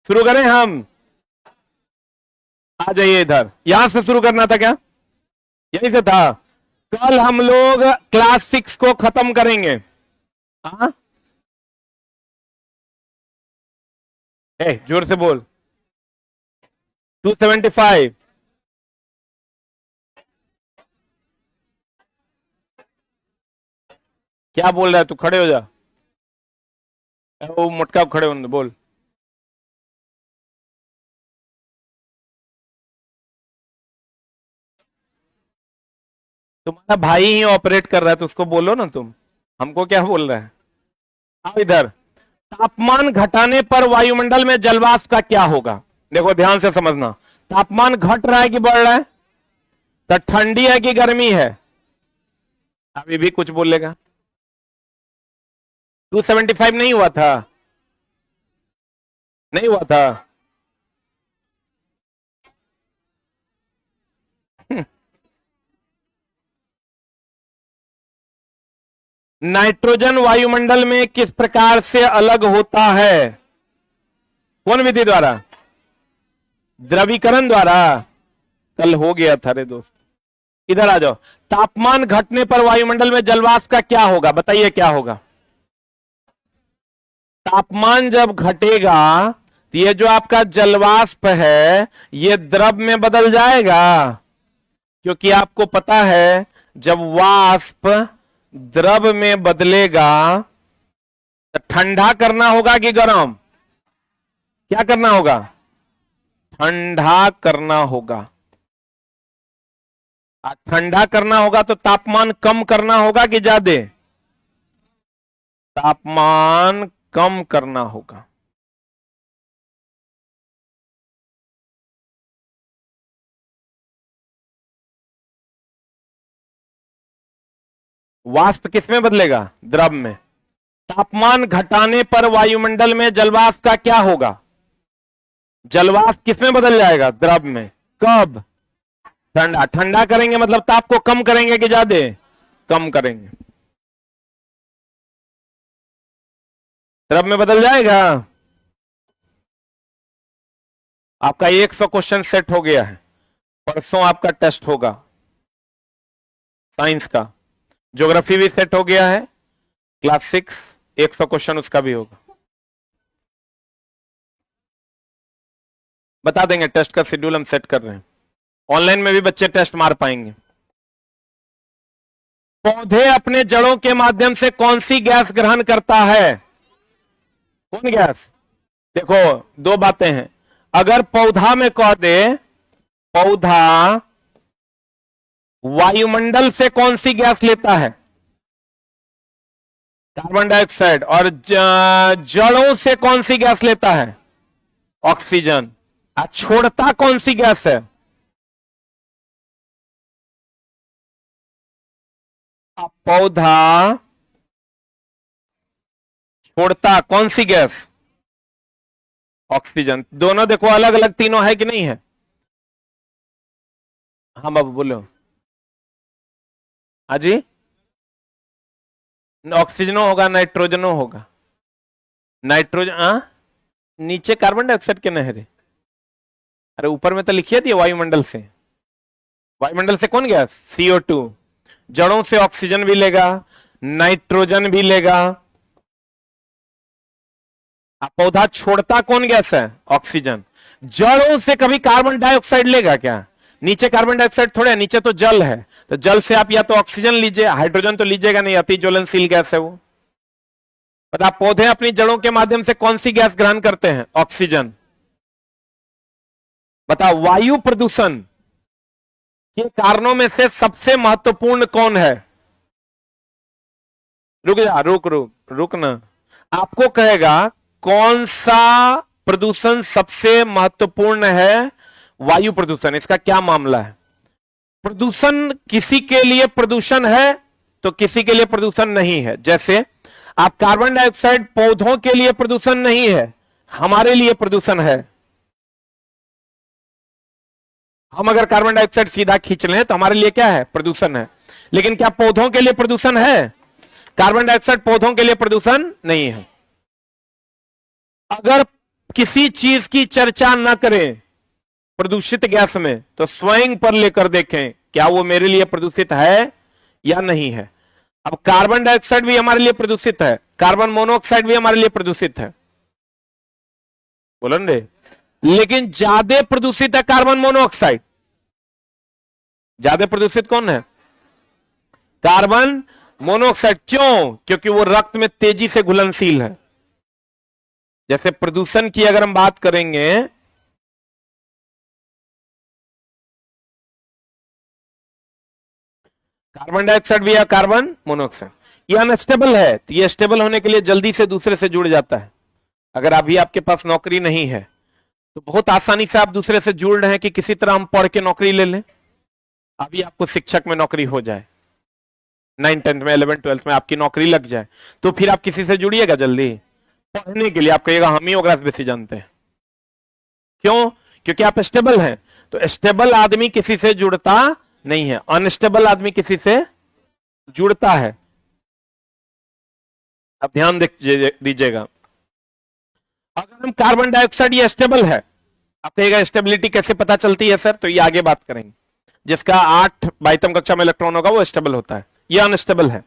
शुरू करें हम? आ जाइए इधर, यहां से शुरू करना था क्या? यहीं से था। कल हम लोग क्लास 6 को खत्म करेंगे। हाँ, जोर से बोल। 275। क्या बोल रहा है तू? खड़े हो जा। वो मोटका खड़े होने दे, बोल। तुम्हारा भाई ही ऑपरेट कर रहा है तो उसको बोलो ना तुम, हमको क्या बोल रहा है? आओ इधर। तापमान घटाने पर वायुमंडल में जलवाष्प का क्या होगा? देखो ध्यान से समझना। तापमान घट रहा है कि बढ़ रहा है? तो ठंडी है कि गर्मी है? अभी भी कुछ बोलेगा? 275 नहीं हुआ था? नहीं हुआ था? नाइट्रोजन वायुमंडल में किस प्रकार से अलग होता है? कौन विधि द्वारा? द्रवीकरण द्वारा। कल हो गया था रे दोस्त। इधर आ जाओ। तापमान घटने पर वायुमंडल में जलवाष्प का क्या होगा? बताइए क्या होगा? तापमान जब घटेगा तो ये जो आपका जलवाष्प है ये द्रव में बदल जाएगा, क्योंकि आपको पता है जब वाष्प द्रव में बदलेगा तो ठंडा करना होगा कि गर्म? क्या करना होगा? ठंडा करना होगा। ठंडा करना होगा तो तापमान कम करना होगा कि ज्यादा? तापमान कम करना होगा। वाष्प किसमें बदलेगा? द्रव में। तापमान घटाने पर वायुमंडल में जलवाष्प का क्या होगा? जलवाष्प किसमें बदल जाएगा? द्रव में। कब? ठंडा। ठंडा करेंगे मतलब ताप को कम करेंगे कि ज्यादा? कम करेंगे। द्रव में बदल जाएगा। आपका 100 क्वेश्चन सेट हो गया है। परसों आपका टेस्ट होगा साइंस का। ज्योग्राफी भी सेट हो गया है, क्लास 6 100 क्वेश्चन उसका भी होगा। बता देंगे, टेस्ट का शेड्यूल हम सेट कर रहे हैं। ऑनलाइन में भी बच्चे टेस्ट मार पाएंगे। पौधे अपने जड़ों के माध्यम से कौन सी गैस ग्रहण करता है? कौन गैस? देखो दो बातें हैं। अगर पौधा में कह दे, पौधा वायुमंडल से कौन सी गैस लेता है? Carbon dioxide. और जड़ों से कौन सी गैस लेता है? ऑक्सीजन। छोड़ता कौन सी गैस है? पौधा छोड़ता कौन सी गैस? ऑक्सीजन। दोनों देखो अलग अलग, तीनों है कि नहीं है? हाँ बाबू बोलो। हाँ जी। ऑक्सीजनो होगा, नाइट्रोजनो होगा। नाइट्रोजन नीचे कार्बन डाइऑक्साइड के नहरे। अरे ऊपर में तो लिखिए थी वायुमंडल से। वायुमंडल से कौन गैस? CO2। जड़ों से ऑक्सीजन भी लेगा, नाइट्रोजन भी लेगा। पौधा छोड़ता कौन गैस है? ऑक्सीजन। जड़ों से कभी कार्बन डाइऑक्साइड लेगा क्या? नीचे कार्बन डाइऑक्साइड थोड़े, नीचे तो जल है, तो जल से आप या तो ऑक्सीजन लीजिए, हाइड्रोजन तो लीजिएगा नहीं, अति ज्वलनशील गैस है वो। पर आप पौधे अपनी जड़ों के माध्यम से कौन सी गैस ग्रहण करते हैं? ऑक्सीजन। बताओ वायु प्रदूषण के कारणों में से सबसे महत्वपूर्ण कौन है? रुक जा, रुक रुक रुक ना। आपको कहेगा कौन सा प्रदूषण सबसे महत्वपूर्ण है? वायु प्रदूषण। इसका क्या मामला है? प्रदूषण किसी के लिए प्रदूषण है तो किसी के लिए प्रदूषण नहीं है। जैसे आप कार्बन डाइऑक्साइड पौधों के लिए प्रदूषण नहीं है, हमारे लिए प्रदूषण है। हम अगर कार्बन डाइऑक्साइड सीधा खींच लें तो हमारे लिए क्या है? प्रदूषण है। लेकिन क्या पौधों के लिए प्रदूषण है? कार्बन डाइऑक्साइड पौधों के लिए प्रदूषण नहीं है। अगर किसी चीज की चर्चा न करें प्रदूषित गैस में, तो स्वयं पर लेकर देखें क्या वो मेरे लिए प्रदूषित है या नहीं है। अब कार्बन डाइऑक्साइड भी हमारे लिए प्रदूषित है, कार्बन मोनोऑक्साइड भी हमारे लिए प्रदूषित है, बोलन रे, लेकिन ज्यादा प्रदूषित है कार्बन मोनोऑक्साइड। ज्यादा प्रदूषित कौन है? Carbon monoxide. क्यों? क्योंकि वो रक्त में तेजी से घुलनशील है। जैसे प्रदूषण की अगर हम बात करेंगे, कार्बन डाइऑक्साइड भी है, कार्बन मोनोऑक्साइड, ये अनस्टेबल है, तो ये स्टेबल होने के लिए जल्दी से दूसरे से जुड़ जाता है। अगर अभी आपके पास नौकरी नहीं है तो बहुत आसानी से आप दूसरे से जुड़ रहे हैं कि किसी तरह हम पढ़ के नौकरी ले लें, अभी आपको शिक्षक में नौकरी हो जाए, 9 10th में 11 12th में आपकी नौकरी लग जाए, तो फिर आप किसी से जुड़िएगा जल्दी पढ़ने के लिए? आप कहिएगा हम ही ओग्रास बेसी जानते हैं। क्यों? क्योंकि आप स्टेबल हैं। तो स्टेबल आदमी किसी से जुड़ता नहीं है, अनस्टेबल आदमी किसी से जुड़ता है। अब ध्यान दीजिएगा, अगर हम कार्बन डाइऑक्साइड ये स्टेबल है, आप कहिएगा स्टेबिलिटी कैसे पता चलती है सर? तो ये आगे बात करेंगे। जिसका 8 22वीं कक्षा में इलेक्ट्रॉन होगा वो स्टेबल होता है, ये अनस्टेबल है।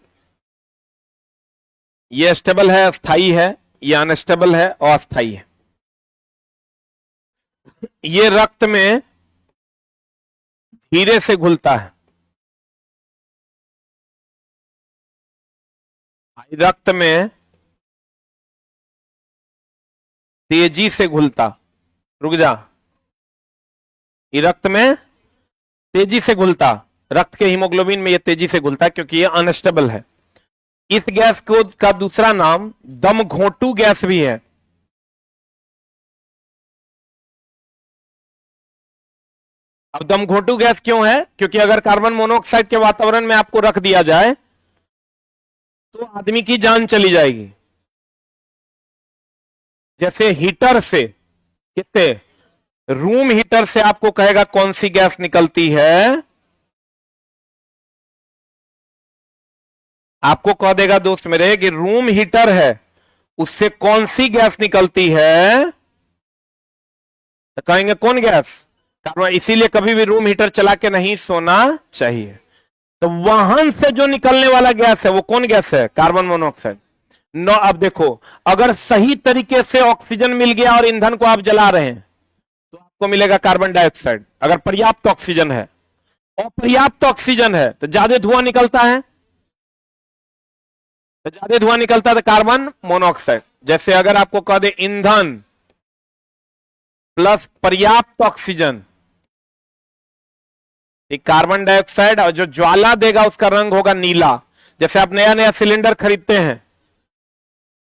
ये स्टेबल है, स्थायी है, ये अनस्टेबल है और अस्थायी है। ये रक्त में धीरे से घुलता है, रक्त में तेजी से घुलता, रुक जा, ये रक्त में तेजी से घुलता, रक्त के हीमोग्लोबिन में ये तेजी से घुलता है क्योंकि ये अनस्टेबल है। इस गैस को का दूसरा नाम दम घोंटू गैस भी है। अब दम घोंटू गैस क्यों है? क्योंकि अगर कार्बन मोनोऑक्साइड के वातावरण में आपको रख दिया जाए तो आदमी की जान चली जाएगी। जैसे हीटर से, किससे? रूम हीटर से आपको कहेगा कौन सी गैस निकलती है, आपको कह देगा दोस्त मेरे कि रूम हीटर है, उससे कौन सी गैस निकलती है, तो कहेंगे कौन गैस? कार्बन। इसीलिए कभी भी रूम हीटर चला के नहीं सोना चाहिए। तो वाहन से जो निकलने वाला गैस है वो कौन गैस है? Carbon monoxide. नो, अब देखो, अगर सही तरीके से ऑक्सीजन मिल गया और ईंधन को आप जला रहे हैं तो आपको मिलेगा कार्बन डाइऑक्साइड। अगर पर्याप्त ऑक्सीजन है, और पर्याप्त ऑक्सीजन है तो ज्यादा धुआं निकलता है, तो ज्यादा धुआं निकलता है तो कार्बन मोनोऑक्साइड। जैसे अगर आपको कह दे ईंधन प्लस पर्याप्त ऑक्सीजन, कार्बन डाइऑक्साइड, और जो ज्वाला देगा उसका रंग होगा नीला। जैसे आप नया नया सिलेंडर खरीदते हैं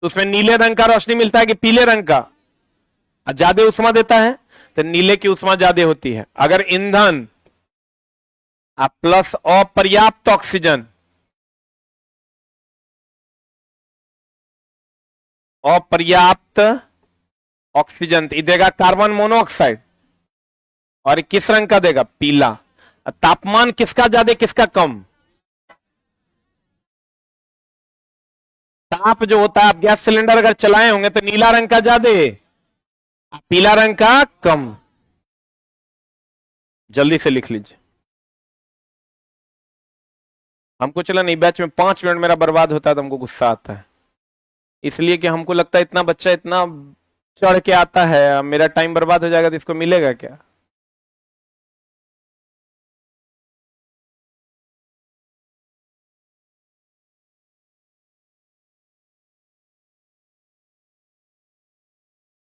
तो उसमें नीले रंग का रोशनी मिलता है कि पीले रंग का? ज्यादा उष्मा देता है तो नीले की उष्मा ज्यादा होती है। अगर ईंधन प्लस अपर्याप्त ऑक्सीजन, अपर्याप्त ऑक्सीजन देगा कार्बन मोनोऑक्साइड, और किस रंग का देगा? पीला। तापमान किसका ज्यादा किसका कम? ताप जो होता है, आप गैस सिलेंडर अगर चलाए होंगे तो नीला रंग का ज्यादा, पीला रंग का कम। जल्दी से लिख लीजिए। हमको चला नहीं, बैच में 5 मिनट मेरा बर्बाद होता है तो हमको गुस्सा आता है, इसलिए कि हमको लगता है इतना बच्चा इतना चढ़ के आता है, मेरा टाइम बर्बाद हो जाएगा तो इसको मिलेगा क्या?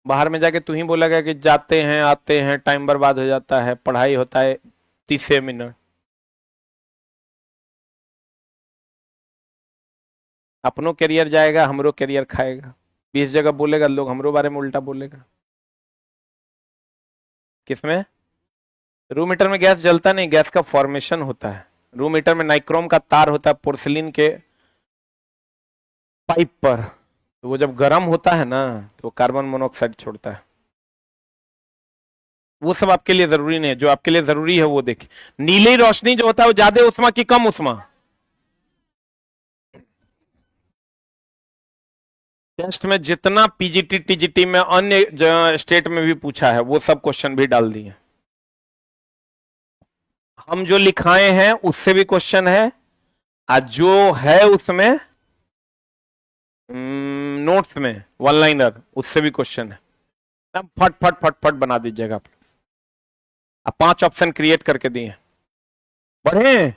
बाहर में जाके तू ही बोलेगा कि जाते हैं आते हैं टाइम बर्बाद हो जाता है, पढ़ाई होता है 30 मिनट। अपनो करियर जाएगा, हमरो करियर खाएगा। 20 जगह बोलेगा लोग, हमरो बारे में उल्टा बोलेगा। किसमें? रूम हीटर में गैस जलता नहीं, गैस का फॉर्मेशन होता है। रूम हीटर में नाइक्रोम का तार होता है पोर्सिलिन के पाइप पर, तो वो जब गर्म होता है ना तो कार्बन मोनोऑक्साइड छोड़ता है। वो सब आपके लिए जरूरी नहीं है, जो आपके लिए जरूरी है वो देखिए। नीली रोशनी जो होता है वो ज्यादा उष्मा की कम उष्मा? टेस्ट में जितना पीजीटी टीजीटी में अन्य स्टेट में भी पूछा है वो सब क्वेश्चन भी डाल दिए। हम जो लिखाए हैं उससे भी क्वेश्चन है, और जो है उसमें नोट्स में वन लाइनर उससे भी क्वेश्चन है। फट फट फट फट बना दीजिएगा आप। अब 5 ऑप्शन क्रिएट करके दिए। बढ़े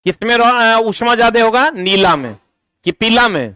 किसमें ऊष्मा ज्यादा होगा, नीला में कि पीला में?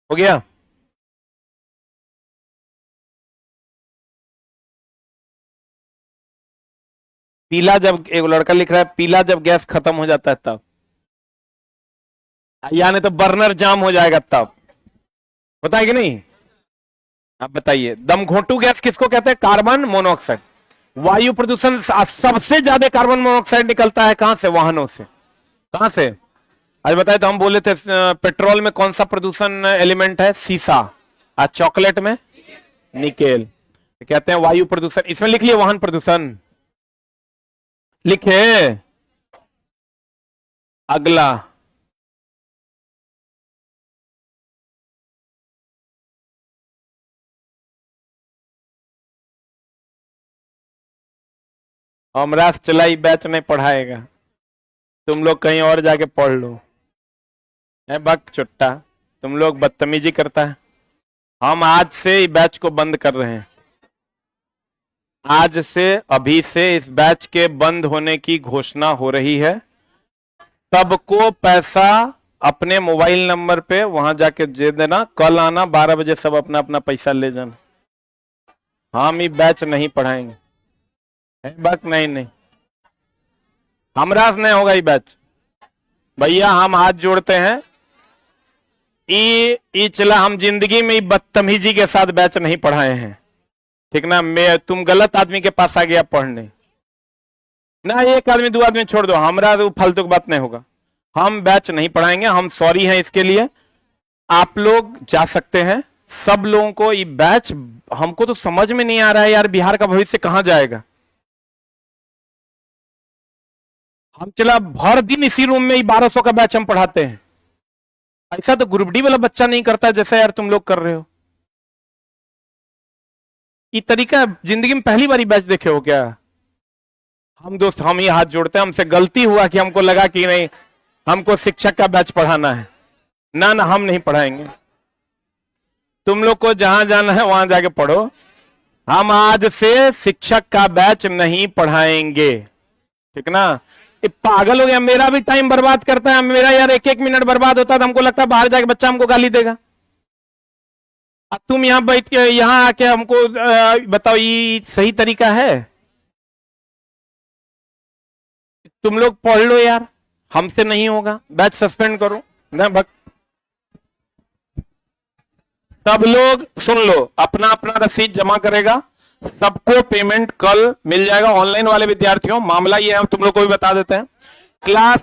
हो गया? पीला जब, एक लड़का लिख रहा है पीला जब गैस खत्म हो जाता है तब, यानी तो बर्नर जाम हो जाएगा तब। होता है कि नहीं? आप बताइए, दम घोंटू गैस किसको कहते हैं? Carbon monoxide. वायु प्रदूषण सबसे ज्यादा कार्बन मोनोऑक्साइड निकलता है कहां से? वाहनों से। कहां से? आज बताए तो हम बोले थे पेट्रोल में कौन सा प्रदूषण एलिमेंट है? सीसा। आज चॉकलेट में निकेल। कहते हैं वायु प्रदूषण। इसमें लिख लिया वाहन प्रदूषण, लिखे। अगला, हमरा चलाई बैच नहीं पढ़ाएगा, तुम लोग कहीं और जाके पढ़ लो। है बक चुट्टा, तुम लोग बदतमीजी करता है। हम आज से बैच को बंद कर रहे हैं। आज से, अभी से इस बैच के बंद होने की घोषणा हो रही है। सबको पैसा अपने मोबाइल नंबर पे वहां जाके दे देना। कल आना 12 बजे, सब अपना अपना पैसा ले जाना। हम ये बैच नहीं पढ़ाएंगे। बक नहीं नहीं, हमरा से नहीं होगा ये बैच भैया। हम हाथ जोड़ते हैं। ई चला, हम जिंदगी में बदतमीजी के साथ बैच नहीं पढ़ाए हैं, ठीक ना? मैं, तुम गलत आदमी के पास आ गया पढ़ने ना, एक आदमी 2 आदमी छोड़ दो, हमरा तो फालतू की बात नहीं होगा। हम बैच नहीं पढ़ाएंगे, हम सॉरी हैं इसके लिए। आप लोग जा सकते हैं। सब लोगों को ये बैच, हमको तो समझ में नहीं आ रहा है यार, बिहार का भविष्य कहां जाएगा। हम चला भर दिन इसी रूम में 1200 का बैच हम पढ़ाते हैं। ऐसा तो ग्रुप डी वाला बच्चा नहीं करता जैसा यार तुम लोग कर रहे हो। ये तरीका जिंदगी में पहली बार बैच देखे हो क्या? हम दोस्त, हम ही हाथ जोड़ते हैं। हमसे गलती हुआ कि हमको लगा कि नहीं हमको शिक्षक का बैच पढ़ाना है। ना ना, हम नहीं पढ़ाएंगे। तुम लोग को जहां जाना है वहां जाके पढ़ो। हम आज से शिक्षक का बैच नहीं पढ़ाएंगे, ठीक ना? ये पागल हो गया, मेरा भी टाइम बर्बाद करता है। मेरा यार 1-1 मिनट बर्बाद होता है तो हमको लगता है बाहर जाके बच्चा हमको गाली देगा। अब तुम यहां बैठ के, यहां आके हमको बताओ ये सही तरीका है? तुम लोग पढ़ लो यार, हमसे नहीं होगा। बैच सस्पेंड करो ना भक्त। सब लोग सुन लो, अपना अपना रसीद जमा करेगा। सबको पेमेंट कल मिल जाएगा। ऑनलाइन वाले विद्यार्थियों, मामला ये है, तुम लोग को भी बता देते हैं। क्लास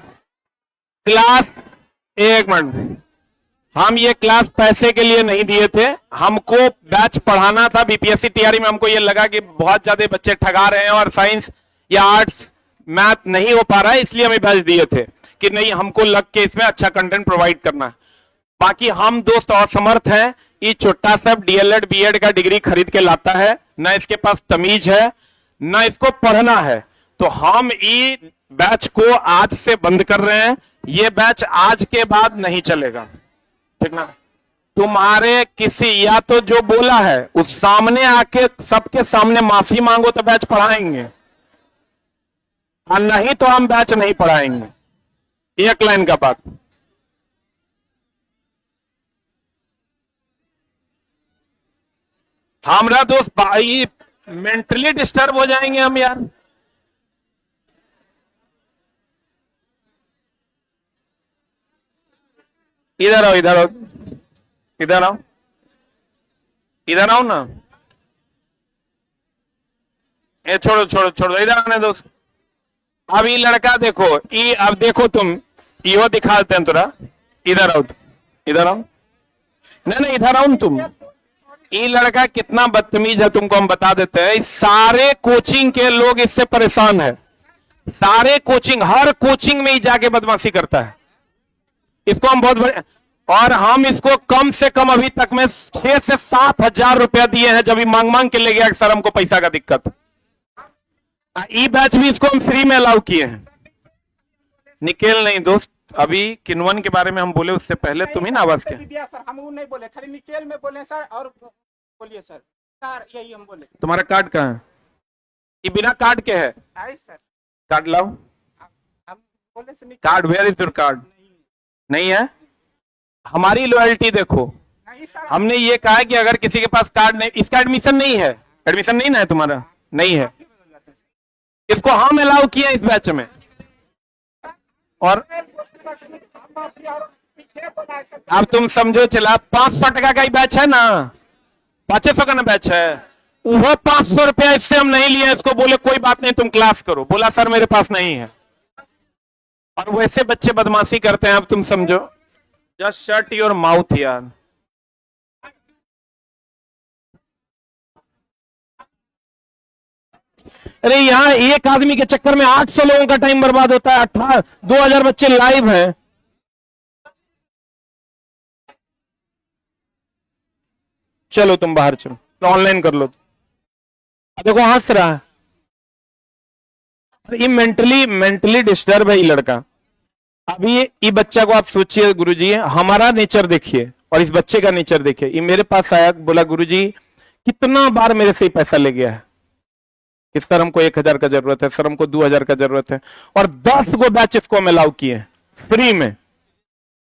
क्लास एक मिनट, हम ये क्लास पैसे के लिए नहीं दिए थे। हमको बैच पढ़ाना था। बीपीएससी तैयारी में हमको ये लगा कि बहुत ज्यादा बच्चे ठगा रहे हैं और साइंस या आर्ट्स मैथ नहीं हो पा रहा है, इसलिए हमें बैच दिए थे कि नहीं, हमको लग के इसमें अच्छा कंटेंट प्रोवाइड करना है। बाकी हम दोस्त और समर्थ हैं। ये छोटा सा डीएलएड बीएड का डिग्री खरीद के लाता है, ना इसके पास तमीज है, ना इसको पढ़ना है। तो हम ये बैच को आज से बंद कर रहे हैं। ये बैच आज के बाद नहीं चलेगा, ठीक ना? तुम्हारे किसी, या तो जो बोला है उस सामने आके सबके सामने माफी मांगो तो बैच पढ़ाएंगे, और नहीं तो हम बैच नहीं पढ़ाएंगे। एक लाइन का बात। हमारा दोस्त भाई मेंटली डिस्टर्ब हो जाएंगे हम यार। इधर आओ, इधर आओ, इधर आओ, इधर आओ ना। ये छोड़ो छोड़ो छोड़ो, इधर आने दो। अब ये लड़का देखो, ये अब देखो तुम, यो दिखाते हैं तुरा। इधर आओ, इधर आओ, नहीं नहीं इधर आओ न तुम। ये लड़का कितना बदतमीज है तुमको हम बता देते हैं। सारे कोचिंग के लोग इससे परेशान है। सारे कोचिंग, हर कोचिंग में ही जाके बदमाशी करता है। इसको हम बहुत बड़े, और हम इसको कम से कम अभी तक में 6 से 7 हजार रुपया दिए हैं, जब मांग मांग के ले गया सर हमको पैसा का दिक्कत। ई बैच भी इसको हम फ्री में अलाउ किए हैं। निकेल नहीं दोस्त, अभी किनवन के बारे में हम बोले उससे पहले तुम ही ना आवाज किया सर। हम वो नहीं बोले, खाली निकेल में बोले सर। और बोलिए सर, सर यही हम बोले। तुम्हारा कार्ड कहाँ है? ये बिना कार्ड के है। आई सर, कार्ड लाओ। हम बोले से card, where is your card? नहीं है। हमारी लॉयल्टी देखो, नहीं सर। हमने ये कहा है कि अगर किसी के पास कार्ड नहीं, इसका एडमिशन नहीं है, एडमिशन नहीं ना है तुम्हारा, नहीं है, इसको हम अलाउ किए इस बैच में। और अब तुम समझो चला 500 टका का ही बैच है ना, 500 का ना बैच है, वह 500 रुपया इससे हम नहीं लिए। इसको बोले कोई बात नहीं तुम क्लास करो, बोला सर मेरे पास नहीं है। और वैसे बच्चे बदमाशी करते हैं। अब तुम समझो, जस्ट शट योर माउथ यार। अरे यहाँ एक आदमी के चक्कर में 800 लोगों का टाइम बर्बाद होता है। 2000 बच्चे लाइव हैं। चलो तुम बाहर चलो, ऑनलाइन कर लो। देखो हंस रहा है, ये मेंटली डिस्टर्ब है ये लड़का। अभी ये बच्चा को आप सोचिए, गुरुजी हमारा नेचर देखिए और इस बच्चे का नेचर देखिए। ये मेरे पास आया, बोला गुरुजी कितना बार मेरे से पैसा ले गया है कि सर हमको 1000 का जरूरत है, सर हमको 2000 का जरूरत है। और 10 गो बैच इसको हम अलाउ किए हैं फ्री में।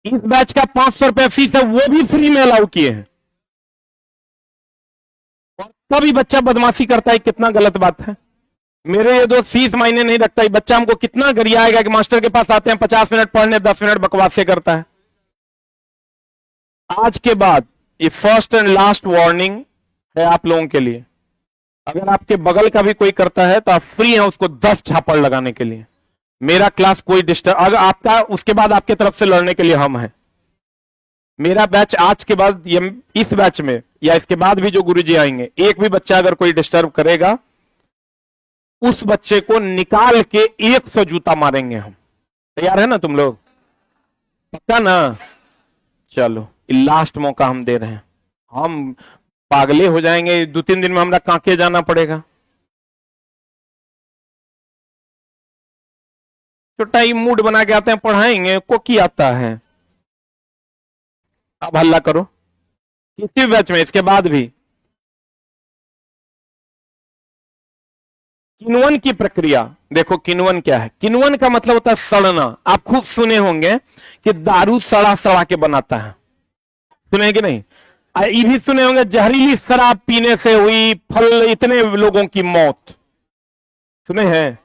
इस बैच का 500 रुपया फीस है, वो भी फ्री में अलाउ किए हैं। और तभी बच्चा बदमाशी करता है, कितना गलत बात है। मेरे ये दोस्त फीस मायने नहीं रखता है, बच्चा हमको कितना गरियाएगा कि मास्टर के पास आते हैं 50 मिनट पढ़ने, 10 मिनट बकवास करता है। आज के बाद ये फर्स्ट एंड लास्ट वार्निंग है आप लोगों के लिए। अगर आपके बगल का भी कोई करता है तो आप फ्री हैं उसको 10 झापड़ लगाने के लिए। मेरा क्लास कोई डिस्टर्ब, अगर आपका उसके बाद आपके तरफ से लड़ने के लिए हम हैं। मेरा बैच आज के बाद, ये इस बैच में या इसके बाद भी जो गुरुजी आएंगे, एक भी बच्चा अगर कोई डिस्टर्ब करेगा उस बच्चे को निकाल के 100 जूता मारेंगे हम। तैयार है ना तुम लोग? पक्का ना? चलो लास्ट मौका हम दे रहे हैं। हम पागले हो जाएंगे, 2-3 दिन में हमरा कांके जाना पड़ेगा। छोटा ही मूड बना के आते हैं, पढ़ाएंगे को की आता है। अब हल्ला करो किसी बैच में। इसके बाद भी किण्वन की प्रक्रिया देखो। किण्वन क्या है? किण्वन का मतलब होता है सड़ना। आप खूब सुने होंगे कि दारू सड़ा सड़ा के बनाता है, सुने कि नहीं? ये भी सुने होंगे जहरीली शराब पीने से हुई फल इतने लोगों की मौत, सुने हैं?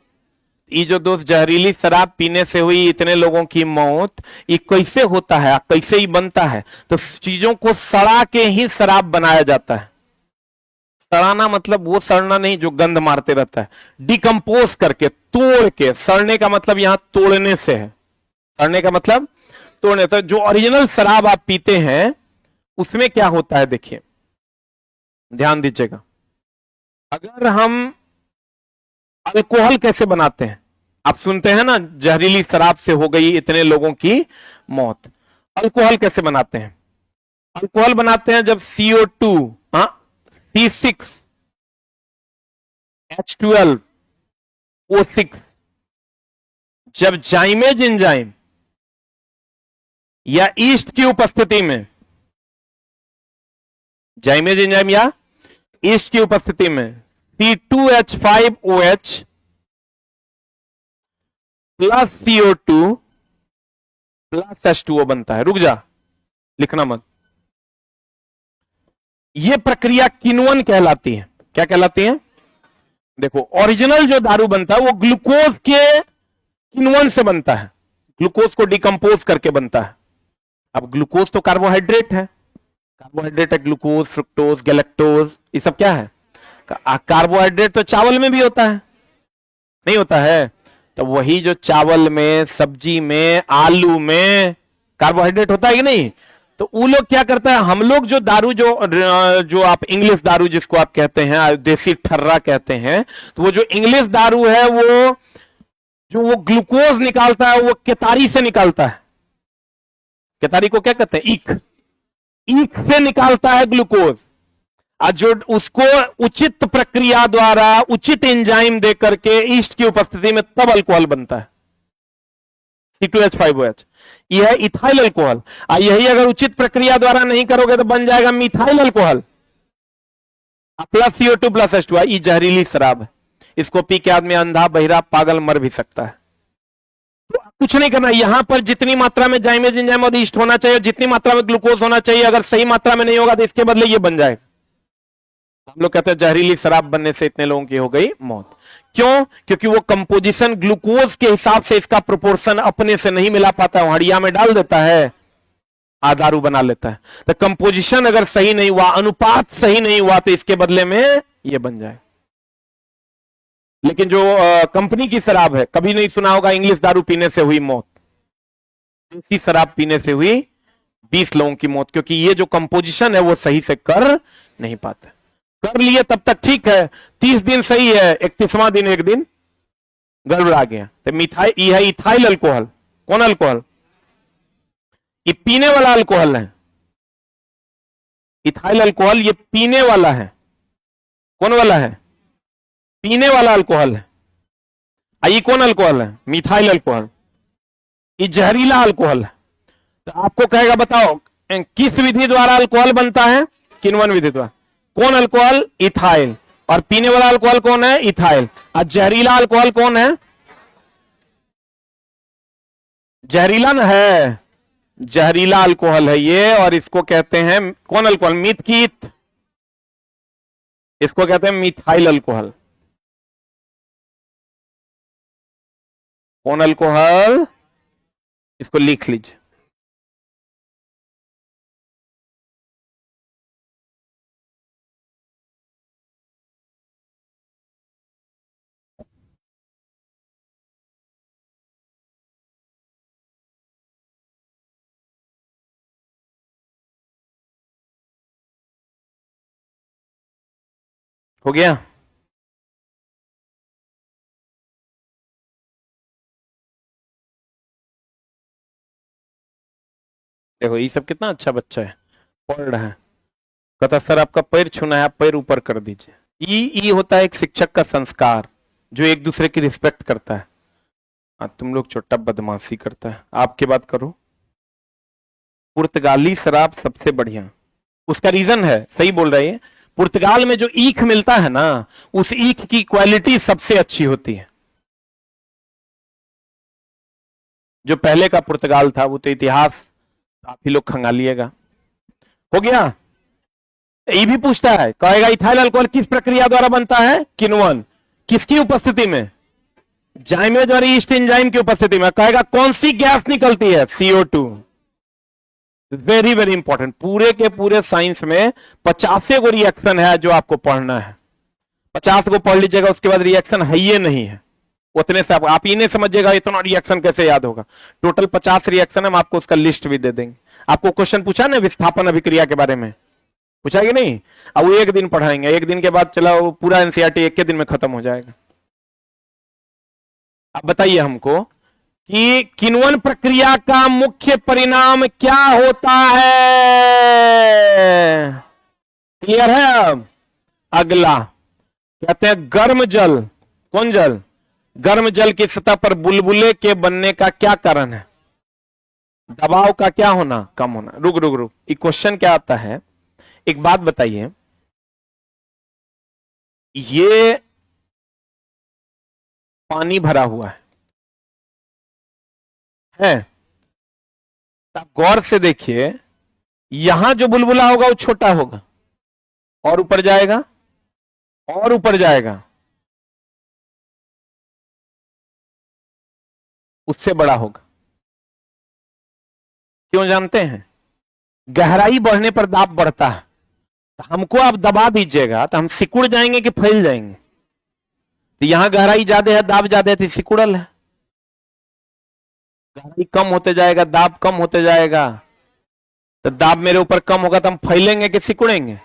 ये जो दोस्त जहरीली शराब पीने से हुई इतने लोगों की मौत, ये कैसे होता है, कैसे ही बनता है? तो चीजों को सड़ा के ही शराब बनाया जाता है। सड़ाना मतलब वो सड़ना नहीं जो गंध मारते रहता है, डिकम्पोज करके, तोड़ के। सड़ने का मतलब यहां तोड़ने से है। सड़ने का मतलब तोड़ने से। जो ओरिजिनल शराब आप पीते हैं उसमें क्या होता है देखिए, ध्यान दीजिएगा। अगर हम अल्कोहल कैसे बनाते हैं, आप सुनते हैं ना जहरीली शराब से हो गई इतने लोगों की मौत। अल्कोहल कैसे बनाते हैं? अल्कोहल बनाते हैं जब CO2, C6, H12, O6, जब जाइमेज एंजाइम या ईस्ट की उपस्थिति में, जाइमेज एंजाइम या ईस्ट की उपस्थिति में C2H5OH plus CO2 plus H2O बनता है। रुक जा, लिखना मत। ये प्रक्रिया किण्वन कहलाती है। क्या कहलाती है? देखो, ओरिजिनल जो दारू बनता है वो ग्लूकोज के किण्वन से बनता है, ग्लूकोज को डिकम्पोज करके बनता है। अब ग्लूकोज तो कार्बोहाइड्रेट है, कार्बोहाइड्रेट है ग्लूकोज, फ्रुक्टोज, गैलेक्टोज, ये सब क्या है? कार्बोहाइड्रेट तो चावल में भी होता है, नहीं होता है? तो वही जो चावल में, सब्जी में, आलू में कार्बोहाइड्रेट होता है कि नहीं? तो वो लोग क्या करता है, हम लोग जो दारू जो आप इंग्लिश दारू जिसको आप कहते हैं, देसी ठर्रा कहते हैं, तो वो जो इंग्लिश दारू है वो ग्लूकोज निकालता है, वो केतारी से निकालता है। केतारी को क्या कहते हैं? ईख। ईख से निकालता है ग्लूकोज, और जो उसको उचित प्रक्रिया द्वारा उचित एंजाइम दे करके ईस्ट की उपस्थिति में तब अल्कोहल बनता है, C2H5OH। यह है इथाइल अल्कोहल। यही अगर उचित प्रक्रिया द्वारा नहीं करोगे तो बन जाएगा methyl alcohol plus CO2 plus H2। ये जहरीली शराब है, इसको पी के आदमी अंधा, बहिरा, पागल मर भी सकता है। तो कुछ नहीं करना, यहां पर जितनी मात्रा में जाइमेज एंजाइम और ईस्ट होना चाहिए, जितनी मात्रा में ग्लूकोज होना चाहिए, अगर सही मात्रा में नहीं होगा तो इसके बदले ये बन जाएगा। हम लोग कहते हैं जहरीली शराब बनने से इतने लोगों की हो गई मौत। क्यों? क्योंकि वो कंपोजिशन ग्लूकोज के हिसाब से इसका प्रोपोर्शन अपने से नहीं मिला पाता, हड़िया में डाल देता है, दारू बना लेता है। तो कंपोजिशन अगर सही नहीं हुआ, अनुपात सही नहीं हुआ, तो इसके बदले में ये बन जाए। लेकिन जो कंपनी की शराब है, कभी नहीं सुना होगा इंग्लिश दारू पीने से हुई मौत, देसी शराब पीने से हुई 20 लोगों की मौत, क्योंकि ये जो कंपोजिशन है वो सही से कर नहीं पाते। कर लिए तब तक ठीक है, 30 दिन सही है, 31वां दिन एक दिन गड़बड़ा गया। तो मिथाइल, ये है इथाइल अल्कोहल। कौन अल्कोहल? ये पीने वाला अल्कोहल है। इथाइल अल्कोहल ये पीने वाला है। कौन वाला है? पीने वाला अल्कोहल है। ये कौन अल्कोहल है? Methyl alcohol. ये जहरीला अल्कोहल है। तो आपको कहेगा बताओ किस विधि द्वारा अल्कोहल बनता है? किण्वन विधि द्वारा। कौन अल्कोहल? इथाइल। और पीने वाला अल्कोहल कौन है? इथाइल। और जहरीला अल्कोहल कौन है? जहरीला न है, जहरीला अल्कोहल है ये, और इसको कहते हैं कौन अल्कोहल? मिथकीत। इसको कहते हैं मिथाइल अल्कोहल। कौन अल्कोहल? इसको लिख लीजिए। हो गया? देखो ये सब कितना अच्छा बच्चा है, पढ़ रहा है। कहता सर आपका पैर छूना है, आप पैर ऊपर कर दीजिए। ये होता है एक शिक्षक का संस्कार, जो एक दूसरे की रिस्पेक्ट करता है। तुम लोग छोटा बदमाशी करता है। आपके बात करो, पुर्तगाली शराब सबसे बढ़िया। उसका रीजन है, सही बोल रही है, पुर्तगाल में जो ईख मिलता है ना, उस ईख की क्वालिटी सबसे अच्छी होती है। जो पहले का पुर्तगाल था वो तो इतिहास आप ही लोग खंगालिएगा। हो गया? ये भी पूछता है, कहेगा इथाइल अल्कोहल किस प्रक्रिया द्वारा बनता है? किण्वन। किसकी उपस्थिति में? जाइमेज और ईस्ट एंजाइम की उपस्थिति में। कहेगा कौन सी गैस निकलती है? CO2। Very very important. पूरे के पूरे साइंस में 50 गो रिएक्शन है जो आपको पढ़ना है। 50 को पढ़ लीजिएगा, उसके बाद रिएक्शन है ये नहीं है, उतने से आप ही नहीं समझिएगा इतना रिएक्शन कैसे याद होगा। टोटल 50 रिएक्शन हम आपको उसका लिस्ट भी दे देंगे। आपको क्वेश्चन पूछा ना विस्थापन अभिक्रिया के बारे में, पूछा कि नहीं? अब वो एक दिन पढ़ाएंगे, एक दिन के बाद चला वो पूरा एनसीईआरटी एक के दिन में खत्म हो जाएगा। अब बताइए हमको कि किण्वन प्रक्रिया का मुख्य परिणाम क्या होता है? क्लियर है? अब अगला कहते हैं गर्म जल। कौन जल? गर्म जल की सतह पर बुलबुले के बनने का क्या कारण है? दबाव का क्या होना? कम होना। रुक रुक रुक, ये क्वेश्चन क्या आता है, एक बात बताइए, ये पानी भरा हुआ है? आप गौर से देखिए, यहां जो बुलबुला होगा वो छोटा होगा, और ऊपर जाएगा, और ऊपर जाएगा, उससे बड़ा होगा। क्यों जानते हैं? गहराई बढ़ने पर दाब बढ़ता है। तो हमको आप दबा दीजिएगा तो हम सिकुड़ जाएंगे कि फैल जाएंगे? तो यहां गहराई ज्यादा है, दाब ज्यादा है, तो सिकुड़ल है। गहराई कम होते जाएगा, दाब कम होते जाएगा, तो दाब मेरे ऊपर कम होगा तो हम फैलेंगे कि सिकुड़ेंगे?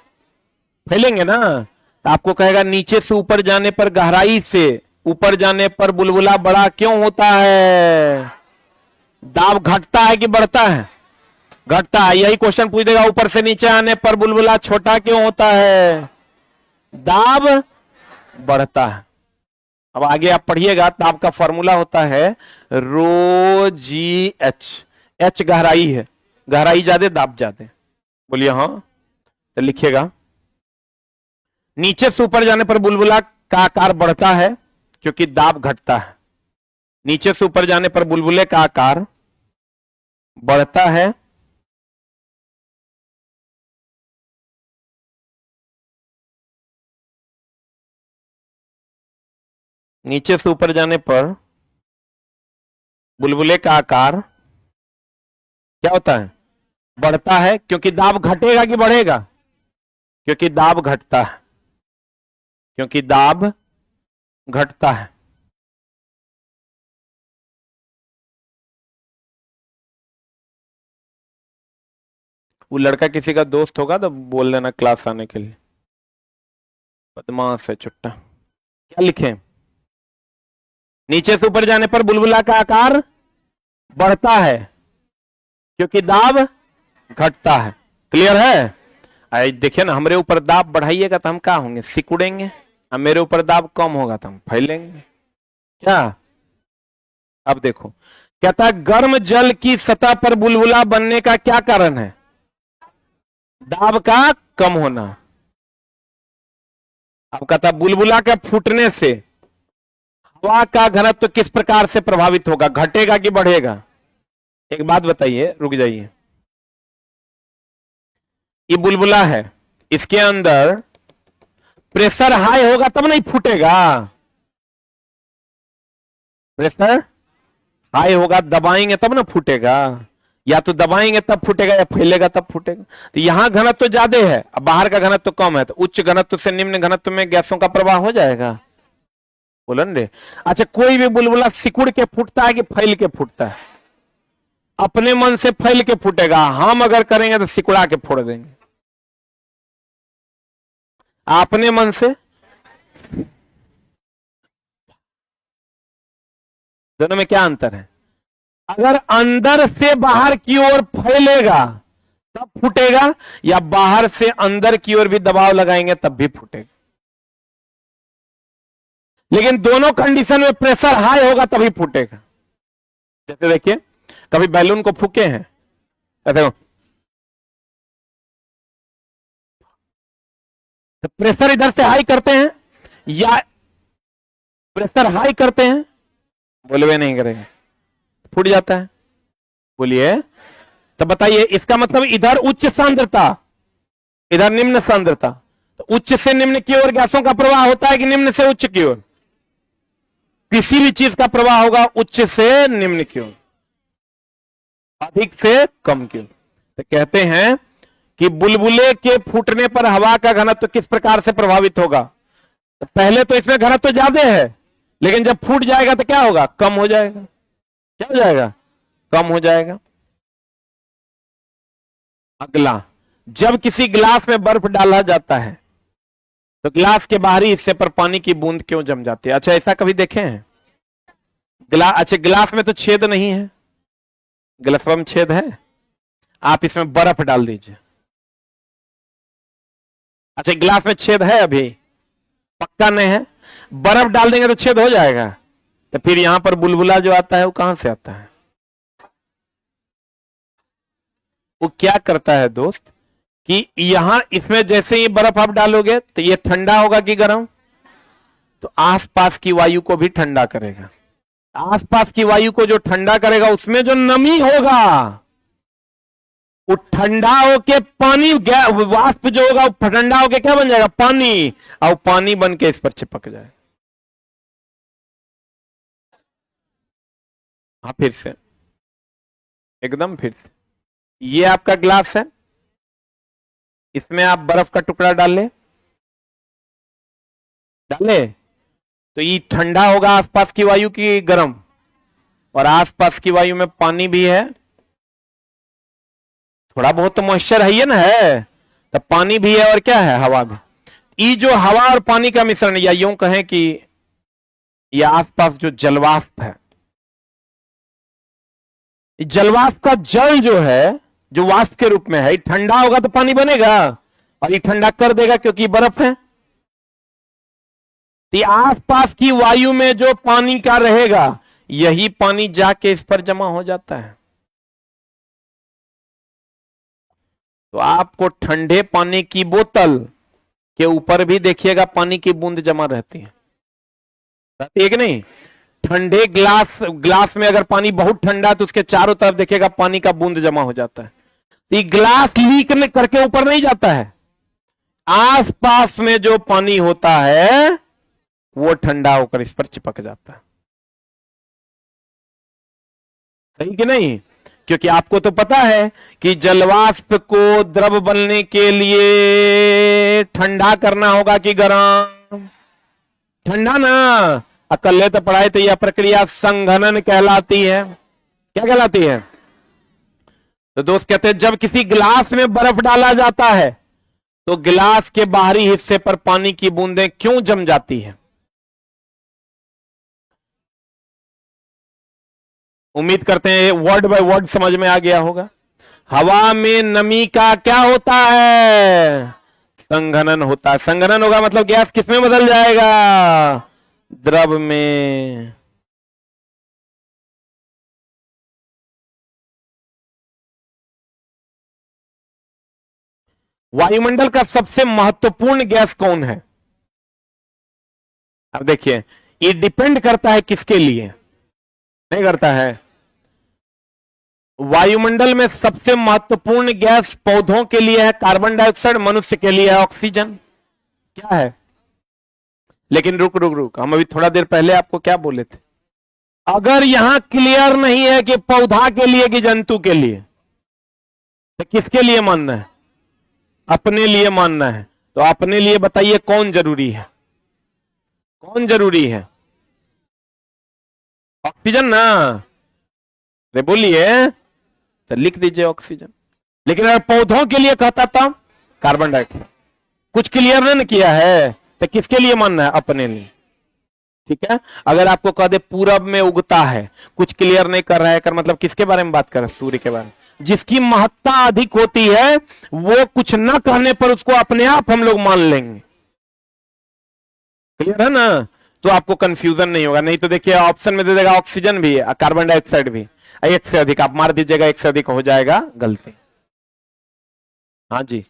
फैलेंगे ना। तो आपको कहेगा नीचे से ऊपर जाने पर, गहराई से ऊपर जाने पर बुलबुला बड़ा क्यों होता है? दाब घटता है कि बढ़ता है? घटता है। यही क्वेश्चन पूछ देगा, ऊपर से नीचे आने पर बुलबुला छोटा क्यों होता है? दाब बढ़ता है। अब आगे आप पढ़िएगा, दाब का फॉर्मूला होता है रो जी एच। एच गहराई है, गहराई ज्यादा दाब ज्यादा। बोलिए हाँ। तो लिखिएगा, नीचे से ऊपर जाने पर बुलबुला का आकार बढ़ता है क्योंकि दाब घटता है। नीचे से ऊपर जाने पर बुलबुले का आकार बढ़ता है नीचे से ऊपर जाने पर बुलबुले का आकार क्या होता है? बढ़ता है। क्योंकि दाब घटेगा कि बढ़ेगा? क्योंकि दाब घटता है, क्योंकि दाब घटता है। वो लड़का किसी का दोस्त होगा तो बोल देना क्लास आने के लिए। बदमाश है चुट्टा। क्या लिखें? नीचे से ऊपर जाने पर बुलबुला का आकार बढ़ता है क्योंकि दाब घटता है। क्लियर है? देखिए ना, हमारे ऊपर दाब बढ़ाइएगा तो हम क्या होंगे? सिकुड़ेंगे। अब मेरे ऊपर दाब कम होगा तो हम फैलेंगे। क्या? अब देखो, कहता है गर्म जल की सतह पर बुलबुला बनने का क्या कारण है? दाब का कम होना। अब कहता है बुलबुला के फूटने से हवा का घनत्व किस प्रकार से प्रभावित होगा? घटेगा कि बढ़ेगा? एक बात बताइए, रुक जाइए। ये बुलबुला है, इसके अंदर प्रेशर हाई होगा तब नहीं फूटेगा। प्रेशर हाई होगा, दबाएंगे तब ना फूटेगा। या तो दबाएंगे तब फूटेगा या फैलेगा तब फूटेगा। तो यहां घनत्व तो ज्यादा है, अब बाहर का घनत्व तो कम है, तो उच्च घनत्व से निम्न घनत्व में गैसों का प्रवाह हो जाएगा। बोलन रे। अच्छा, कोई भी बुलबुला सिकुड़ के फूटता है कि फैल के फूटता है? अपने मन से फैल के फूटेगा। हम अगर करेंगे तो सिकुड़ा के फोड़ देंगे। अपने मन से। दोनों में क्या अंतर है? अगर अंदर से बाहर की ओर फैलेगा तब फूटेगा, या बाहर से अंदर की ओर भी दबाव लगाएंगे तब भी फूटेगा। लेकिन दोनों कंडीशन में प्रेशर हाई होगा तभी फूटेगा। जैसे देखिए, कभी बैलून को फूके हैं ऐसे, तो प्रेशर इधर से हाई करते हैं या प्रेशर हाई करते हैं? बोले वे नहीं करेंगे, फूट जाता है। बोलिए, तो बताइए, इसका मतलब इधर उच्च सांद्रता, इधर निम्न सांद्रता। तो उच्च से निम्न की ओर गैसों का प्रवाह होता है कि निम्न से उच्च की ओर? किसी भी चीज का प्रवाह होगा उच्च से निम्न की ओर, अधिक से कम की ओर। तो कहते हैं कि बुलबुले के फूटने पर हवा का घनत्व किस प्रकार से प्रभावित होगा? तो पहले तो इसमें घनत्व ज्यादा है, लेकिन जब फूट जाएगा तो क्या होगा? कम हो जाएगा। क्या हो जाएगा? कम हो जाएगा। अगला, जब किसी गिलास में बर्फ डाला जाता है तो गिलास के बाहरी हिस्से पर पानी की बूंद क्यों जम जाती है? अच्छा, ऐसा कभी देखे हैं? अच्छा, गिलास में तो छेद नहीं है, गिलास में छेद है, आप इसमें बर्फ डाल दीजिए। अच्छा, गिलास में छेद है, अभी पक्का नहीं है, बर्फ डाल देंगे तो छेद हो जाएगा। तो फिर यहां पर बुलबुला जो आता है वो कहां से आता है? वो क्या करता है दोस्त, कि यहां इसमें जैसे ही बर्फ आप डालोगे तो ये ठंडा होगा कि गर्म? तो आसपास की वायु को भी ठंडा करेगा। आसपास की वायु को जो ठंडा करेगा उसमें जो नमी होगा वो ठंडा होके पानी वाष्प जो होगा वो ठंडा होके क्या बन जाएगा, पानी, और पानी बन के इस पर चिपक जाए। हाँ फिर से, एकदम फिर से, ये आपका ग्लास है, इसमें आप बर्फ का टुकड़ा डाले तो ये ठंडा होगा आसपास की वायु की गर्म, और आसपास की वायु में पानी भी है, थोड़ा बहुत तो मॉइस्चर है ना, है तो पानी भी है, और क्या है, हवा भी। ये जो हवा और पानी का मिश्रण, या यूं कहें कि ये आसपास जो जलवाष्प है, जलवाष्प का जल जो है, जो वाष्प के रूप में है, ठंडा होगा तो पानी बनेगा, और ये ठंडा कर देगा क्योंकि बर्फ है। तो आसपास की वायु में जो पानी का रहेगा, यही पानी जाके इस पर जमा हो जाता है। तो आपको ठंडे पानी की बोतल के ऊपर भी देखिएगा पानी की बूंद जमा रहती है, ठीक नहीं। ठंडे ग्लास में अगर पानी बहुत ठंडा है तो उसके चारों तरफ देखिएगा पानी का बूंद जमा हो जाता है। तो ये ग्लास लीक करके ऊपर नहीं जाता है, आसपास में जो पानी होता है वो ठंडा होकर इस पर चिपक जाता है, सही कि नहीं। क्योंकि आपको तो पता है कि जलवाष्प को द्रव बनने के लिए ठंडा करना होगा कि गर्म, ठंडा ना। अकल तो पढ़ाई तो यह प्रक्रिया संघनन कहलाती है। क्या कहलाती है? तो दोस्त कहते हैं जब किसी गिलास में बर्फ डाला जाता है तो गिलास के बाहरी हिस्से पर पानी की बूंदें क्यों जम जाती है? उम्मीद करते हैं वर्ड बाय वर्ड समझ में आ गया होगा। हवा में नमी का क्या होता है? संघनन होता है। संघनन होगा मतलब गैस किस में बदल जाएगा? द्रव में। वायुमंडल का सबसे महत्वपूर्ण गैस कौन है? अब देखिए, ये डिपेंड करता है किसके लिए? नहीं करता है। वायुमंडल में सबसे महत्वपूर्ण गैस पौधों के लिए है कार्बन डाइऑक्साइड, मनुष्य के लिए है ऑक्सीजन। क्या है? लेकिन रुक रुक रुक, हम अभी थोड़ा देर पहले आपको क्या बोले थे? अगर यहां क्लियर नहीं है कि पौधा के लिए कि जंतु के लिए, तो किसके लिए मानना है? अपने लिए मानना है। तो अपने लिए बताइए कौन जरूरी है? कौन जरूरी है? ऑक्सीजन ना। अरे बोलिए, तो लिख दीजिए ऑक्सीजन। लेकिन अगर पौधों के लिए कहता था कार्बन डाइऑक्साइड। कुछ क्लियर नहीं किया है तो किसके लिए मानना है? अपने लिए। ठीक है। अगर आपको कह दे पूरब में उगता है, कुछ क्लियर नहीं कर रहा है, कर मतलब किसके बारे में बात कर रहे हैं? सूर्य के बारे में। जिसकी महत्ता अधिक होती है वो कुछ न कहने पर उसको अपने आप हम लोग मान लेंगे। क्लियर है ना? तो आपको कंफ्यूजन नहीं होगा। नहीं तो देखिए ऑप्शन में दे देगा ऑक्सीजन भी कार्बन डाइऑक्साइड भी, एक से अधिक आप मार दीजिएगा, एक से अधिक हो जाएगा गलती। हाँ जी,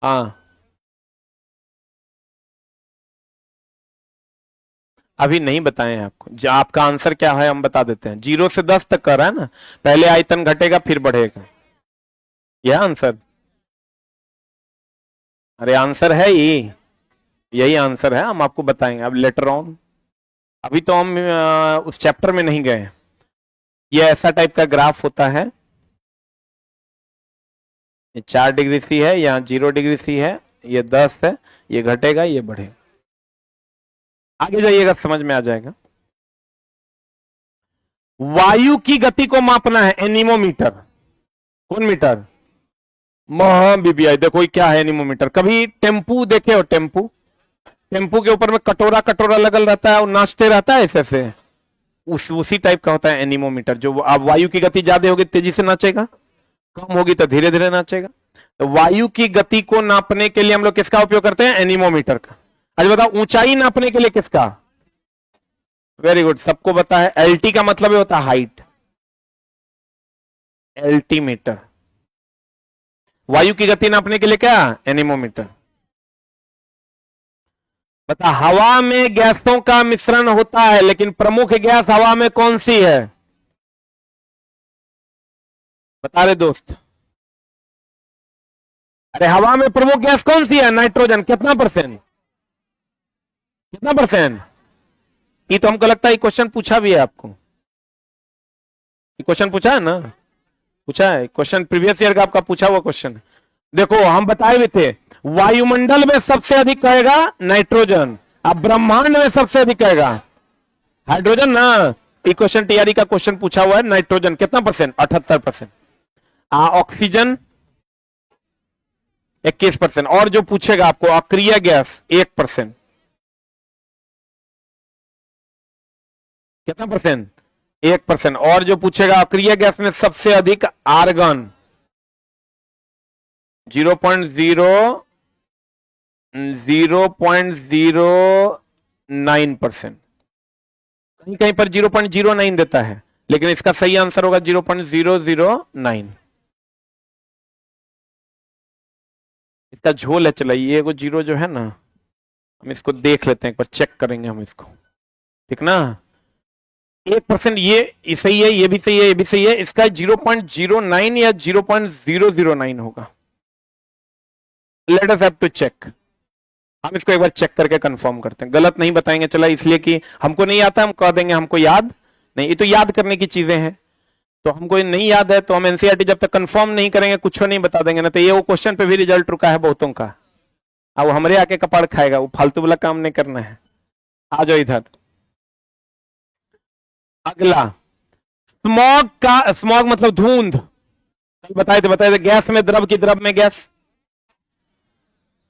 हाँ अभी नहीं बताए हैं आपको। जो आपका आंसर क्या है हम बता देते हैं। 0 से 10 तक कर रहा है ना, पहले आयतन घटेगा फिर बढ़ेगा, यह आंसर। अरे आंसर है यही आंसर है, हम आपको बताएंगे अब लेटर ऑन। अभी तो हम उस चैप्टर में नहीं गए। ये ऐसा टाइप का ग्राफ होता है, ये 4 डिग्री सी है, यहाँ 0 डिग्री सी है, ये 10 है, ये घटेगा ये बढ़ेगा। आगे जाइएगा समझ में आ जाएगा। वायु की गति को मापना है एनीमोमीटर। कौन मीटर? बीबीआई। देखो क्या है एनीमोमीटर? कभी टेम्पू देखे हो? टेम्पू, टेम्पू के ऊपर में कटोरा कटोरा लगल रहता है और नाचते रहता है ऐसे ऐसे, उसी टाइप का होता है एनीमोमीटर। जो अब वायु की गति ज्यादा होगी तेजी से नाचेगा, कम होगी तो धीरे धीरे नाचेगा। तो वायु की गति को नापने के लिए हम लोग किसका उपयोग करते हैं? एनीमोमीटर का। अच्छा बताओ, ऊंचाई नापने के लिए किसका? वेरी गुड, सबको पता है। एलटी का मतलब होता है हाइट, एल्टीमीटर। वायु की गति नापने के लिए क्या? एनीमोमीटर। बता, हवा में गैसों का मिश्रण होता है लेकिन प्रमुख गैस हवा में कौन सी है? बता रहे दोस्त। अरे हवा में प्रमुख गैस कौन सी है? नाइट्रोजन। कितना परसेंट? कितना परसेंट? ये तो हमको लगता है क्वेश्चन पूछा भी है आपको। ये क्वेश्चन पूछा है ना? पूछा है क्वेश्चन, प्रीवियस ईयर का आपका पूछा हुआ क्वेश्चन। देखो हम बताए भी थे, वायुमंडल में सबसे अधिक कहेगा नाइट्रोजन, अब ब्रह्मांड में सबसे अधिक कहेगा हाइड्रोजन ना। ये क्वेश्चन टीआरई का क्वेश्चन पूछा हुआ है। नाइट्रोजन कितना परसेंट? 78%। ऑक्सीजन 21%। और जो पूछेगा आपको अक्रिय गैस 1%। कितना परसेंट? 1%। और जो पूछेगा अक्रिय गैस में सबसे अधिक आर्गन 0.09%। कहीं कहीं पर 0.09 देता है, लेकिन इसका सही आंसर होगा 0.009। इसका झोल है। चलाइए ये जीरो जो है ना, हम इसको देख लेते हैं एक बार, चेक करेंगे हम इसको, ठीक ना। 1% ये सही है, ये भी सही है, ये भी सही है। इसका 0.09 या 0.009 होगा। Let us have to check. हम इसको एक बार चेक करके कंफर्म करते हैं। गलत नहीं बताएंगे चला, इसलिए कि हमको नहीं आता हम कह देंगे हमको याद नहीं। ये तो याद करने की चीजें हैं, तो हमको नहीं याद है तो हम एनसीईआरटी जब तक कंफर्म नहीं करेंगे कुछ नहीं बता देंगे ना। तो ये वो क्वेश्चन पे भी रिजल्ट रुका है बहुतों का, अब वो हमरे आके कपाड़ खाएगा। वो फालतू वाला काम नहीं करना है। आ जाओ इधर। अगला स्मॉग का, स्मॉग मतलब धुंध। बताए थे गैस में द्रव की द्रव में गैस,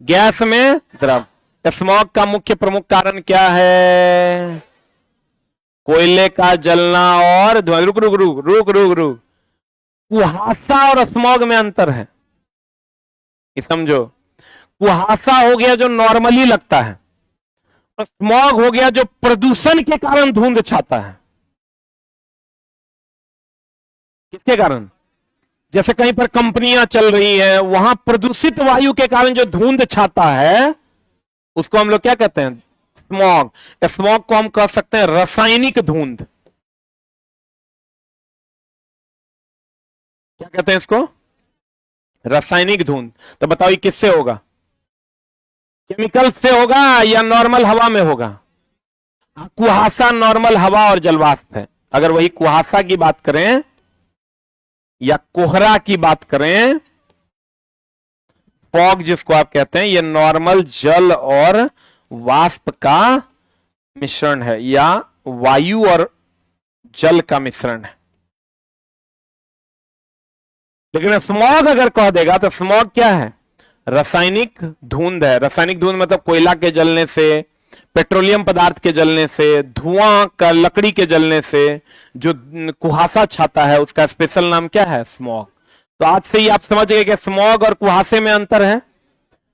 गैस में द्रव। स्मॉग का मुख्य प्रमुख कारण क्या है? कोयले का जलना और धुआं। रुक रुक रुक रुक रुक रुक कुहासा और स्मॉग में अंतर है, ये समझो। कुहासा हो गया जो नॉर्मली लगता है, और स्मॉग हो गया जो प्रदूषण के कारण धुंध छाता है। किसके कारण? जैसे कहीं पर कंपनियां चल रही हैं, वहां प्रदूषित वायु के कारण जो धुंध छाता है उसको हम लोग क्या कहते हैं? स्मॉग। स्मॉग को हम कह सकते हैं रासायनिक धुंध। क्या कहते हैं इसको? रासायनिक धुंध। तो बताओ ये किससे होगा? केमिकल से होगा या नॉर्मल हवा में होगा? कुहासा नॉर्मल हवा और जलवाष्प है। अगर वही कुहासा की बात करें या कोहरा की बात करें, फॉग जिसको आप कहते हैं, ये नॉर्मल जल और वाष्प का मिश्रण है, या वायु और जल का मिश्रण है। लेकिन स्मॉग अगर कह देगा तो स्मॉग क्या है? रासायनिक धुंध है। रासायनिक धुंध मतलब कोयला के जलने से, पेट्रोलियम पदार्थ के जलने से, धुआं का लकड़ी के जलने से जो कुहासा छाता है, उसका स्पेशल नाम क्या है? स्मॉग। तो आज से ही आप समझ गए कि स्मॉग और कुहासे में अंतर है।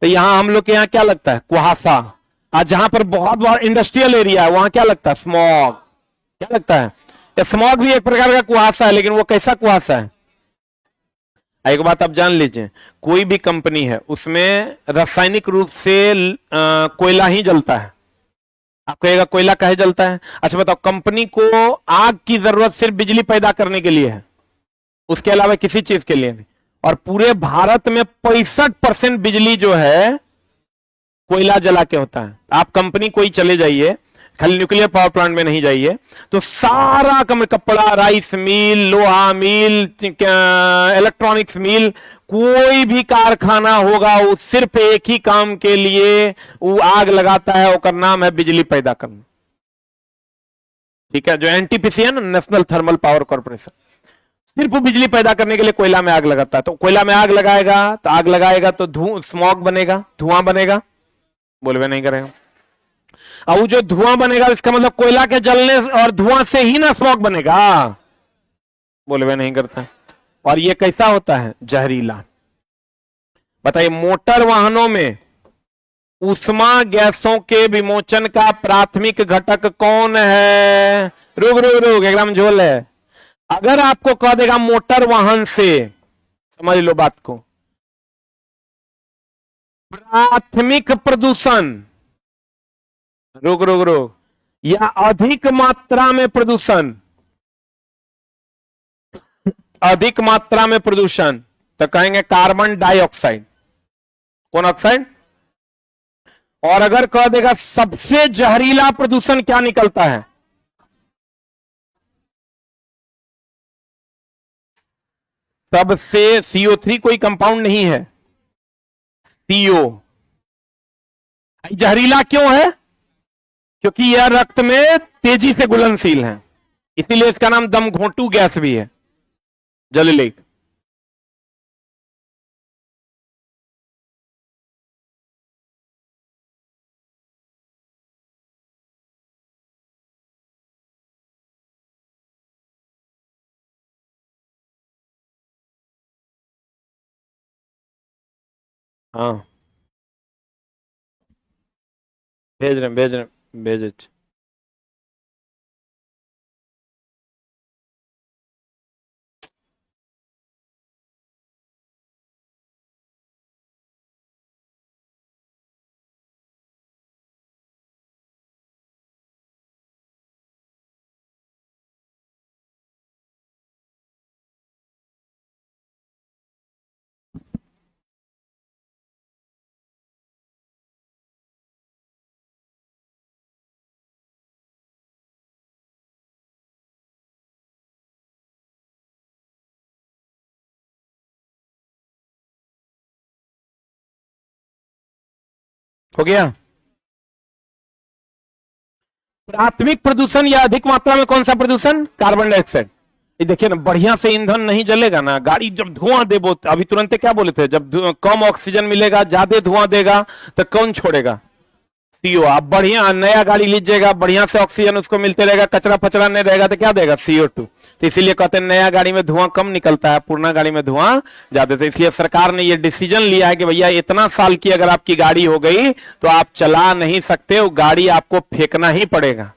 तो यहां हम लोग के यहां क्या लगता है? कुहासा। आज जहां पर बहुत बहुत इंडस्ट्रियल एरिया है वहां क्या लगता है? स्मॉग। क्या लगता है? स्मॉग भी एक प्रकार का कुहासा है, लेकिन वो कैसा कुहासा है? एक बात आप जान लीजिए, कोई भी कंपनी है उसमें रासायनिक रूप से कोयला ही जलता है। आप कहेगा कोयला काहे जलता है? अच्छा बताओ, कंपनी को आग की जरूरत सिर्फ बिजली पैदा करने के लिए है, उसके अलावा किसी चीज के लिए नहीं। और पूरे भारत में 65% बिजली जो है कोयला जला के होता है। आप कंपनी कोई चले जाइए, खाली न्यूक्लियर पावर प्लांट में नहीं जाइए, तो सारा कपड़ा, राइस मिल, लोहा मिल, इलेक्ट्रॉनिक्स मिल, कोई भी कारखाना होगा वो सिर्फ एक ही काम के लिए वो आग लगाता है, उसका नाम है बिजली पैदा करना। ठीक है, जो एनटीपीसी है ना, नेशनल थर्मल पावर कॉर्पोरेशन, सिर्फ वो बिजली पैदा करने के लिए कोयला में आग लगाता है। तो कोयला में आग लगाएगा तो स्मॉग बनेगा, धुआं बनेगा। बोलवे नहीं करेगा। अब वो जो धुआं बनेगा इसका मतलब कोयला के जलने और धुआं से ही ना स्मॉग बनेगा। बोलवे नहीं करता। और ये कैसा होता है? जहरीला। बताइए, मोटर वाहनों में ऊष्मा गैसों के विमोचन का प्राथमिक घटक कौन है? रुक रुक रुक एकदम झोल है। अगर आपको कह देगा मोटर वाहन से, समझ लो बात को, प्राथमिक प्रदूषण, रुक रुक रुक, या अधिक मात्रा में प्रदूषण, अधिक मात्रा में प्रदूषण, तो कहेंगे कार्बन डाइऑक्साइड। कौन ऑक्साइड? और अगर कह देगा सबसे जहरीला प्रदूषण क्या निकलता है, सबसे, CO3 कोई कंपाउंड नहीं है, CO। जहरीला क्यों है? क्योंकि यह रक्त में तेजी से घुलनशील है, इसीलिए इसका नाम दम घोंटू गैस भी है, जललेख। हाँ, भेज रहे। हो गया। प्राथमिक प्रदूषण या अधिक मात्रा में कौन सा प्रदूषण? Carbon dioxide. ये देखिए ना, बढ़िया से ईंधन नहीं जलेगा ना, गाड़ी जब धुआं दे, अभी तुरंत क्या बोले थे, जब कम ऑक्सीजन मिलेगा, ज्यादा धुआं देगा, तो कौन छोड़ेगा? CO। आप बढ़िया नया गाड़ी लीजिएगा, बढ़िया से ऑक्सीजन उसको मिलते रहेगा, कचरा फचरा नहीं रहेगा, तो क्या देगा? CO2। तो इसीलिए कहते हैं नया गाड़ी में धुआं कम निकलता है, पुराना गाड़ी में धुआं ज्यादा। तो इसलिए सरकार ने ये डिसीजन लिया है कि भैया इतना साल की अगर आपकी गाड़ी हो गई तो आप चला नहीं सकते, वो गाड़ी आपको फेंकना ही पड़ेगा।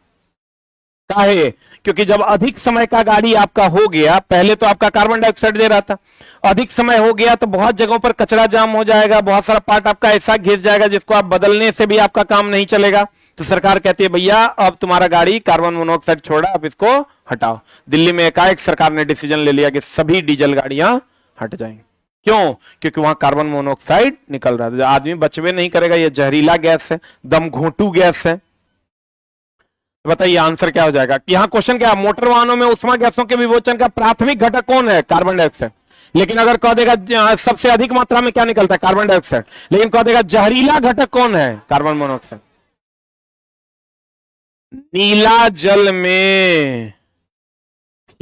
काहे? क्योंकि जब अधिक समय का गाड़ी आपका हो गया, पहले तो आपका कार्बन डाइऑक्साइड दे रहा था, अधिक समय हो गया तो बहुत जगहों पर कचरा जाम हो जाएगा, बहुत सारा पार्ट आपका ऐसा घिस जाएगा जिसको आप बदलने से भी आपका काम नहीं चलेगा। तो सरकार कहती है भैया अब तुम्हारा गाड़ी कार्बन मोनोऑक्साइड छोड़ा, अब इसको हटाओ। दिल्ली में एकाएक सरकार ने डिसीजन ले लिया कि सभी डीजल गाड़ियां हट जाएंगी। क्यों? क्योंकि वहां कार्बन मोनोऑक्साइड निकल रहा है, आदमी बचवे नहीं करेगा, यह जहरीला गैस है, दम घोंटू गैस है। बताइए आंसर क्या हो जाएगा? कि यहां क्वेश्चन क्या है, मोटर वाहनों में उष्मा गैसों के विभोचन का प्राथमिक घटक कौन है? Carbon dioxide. लेकिन अगर कह देगा सबसे अधिक मात्रा में क्या निकलता है? Carbon dioxide. लेकिन कह देगा जहरीला घटक कौन है? Carbon monoxide. नीला जल में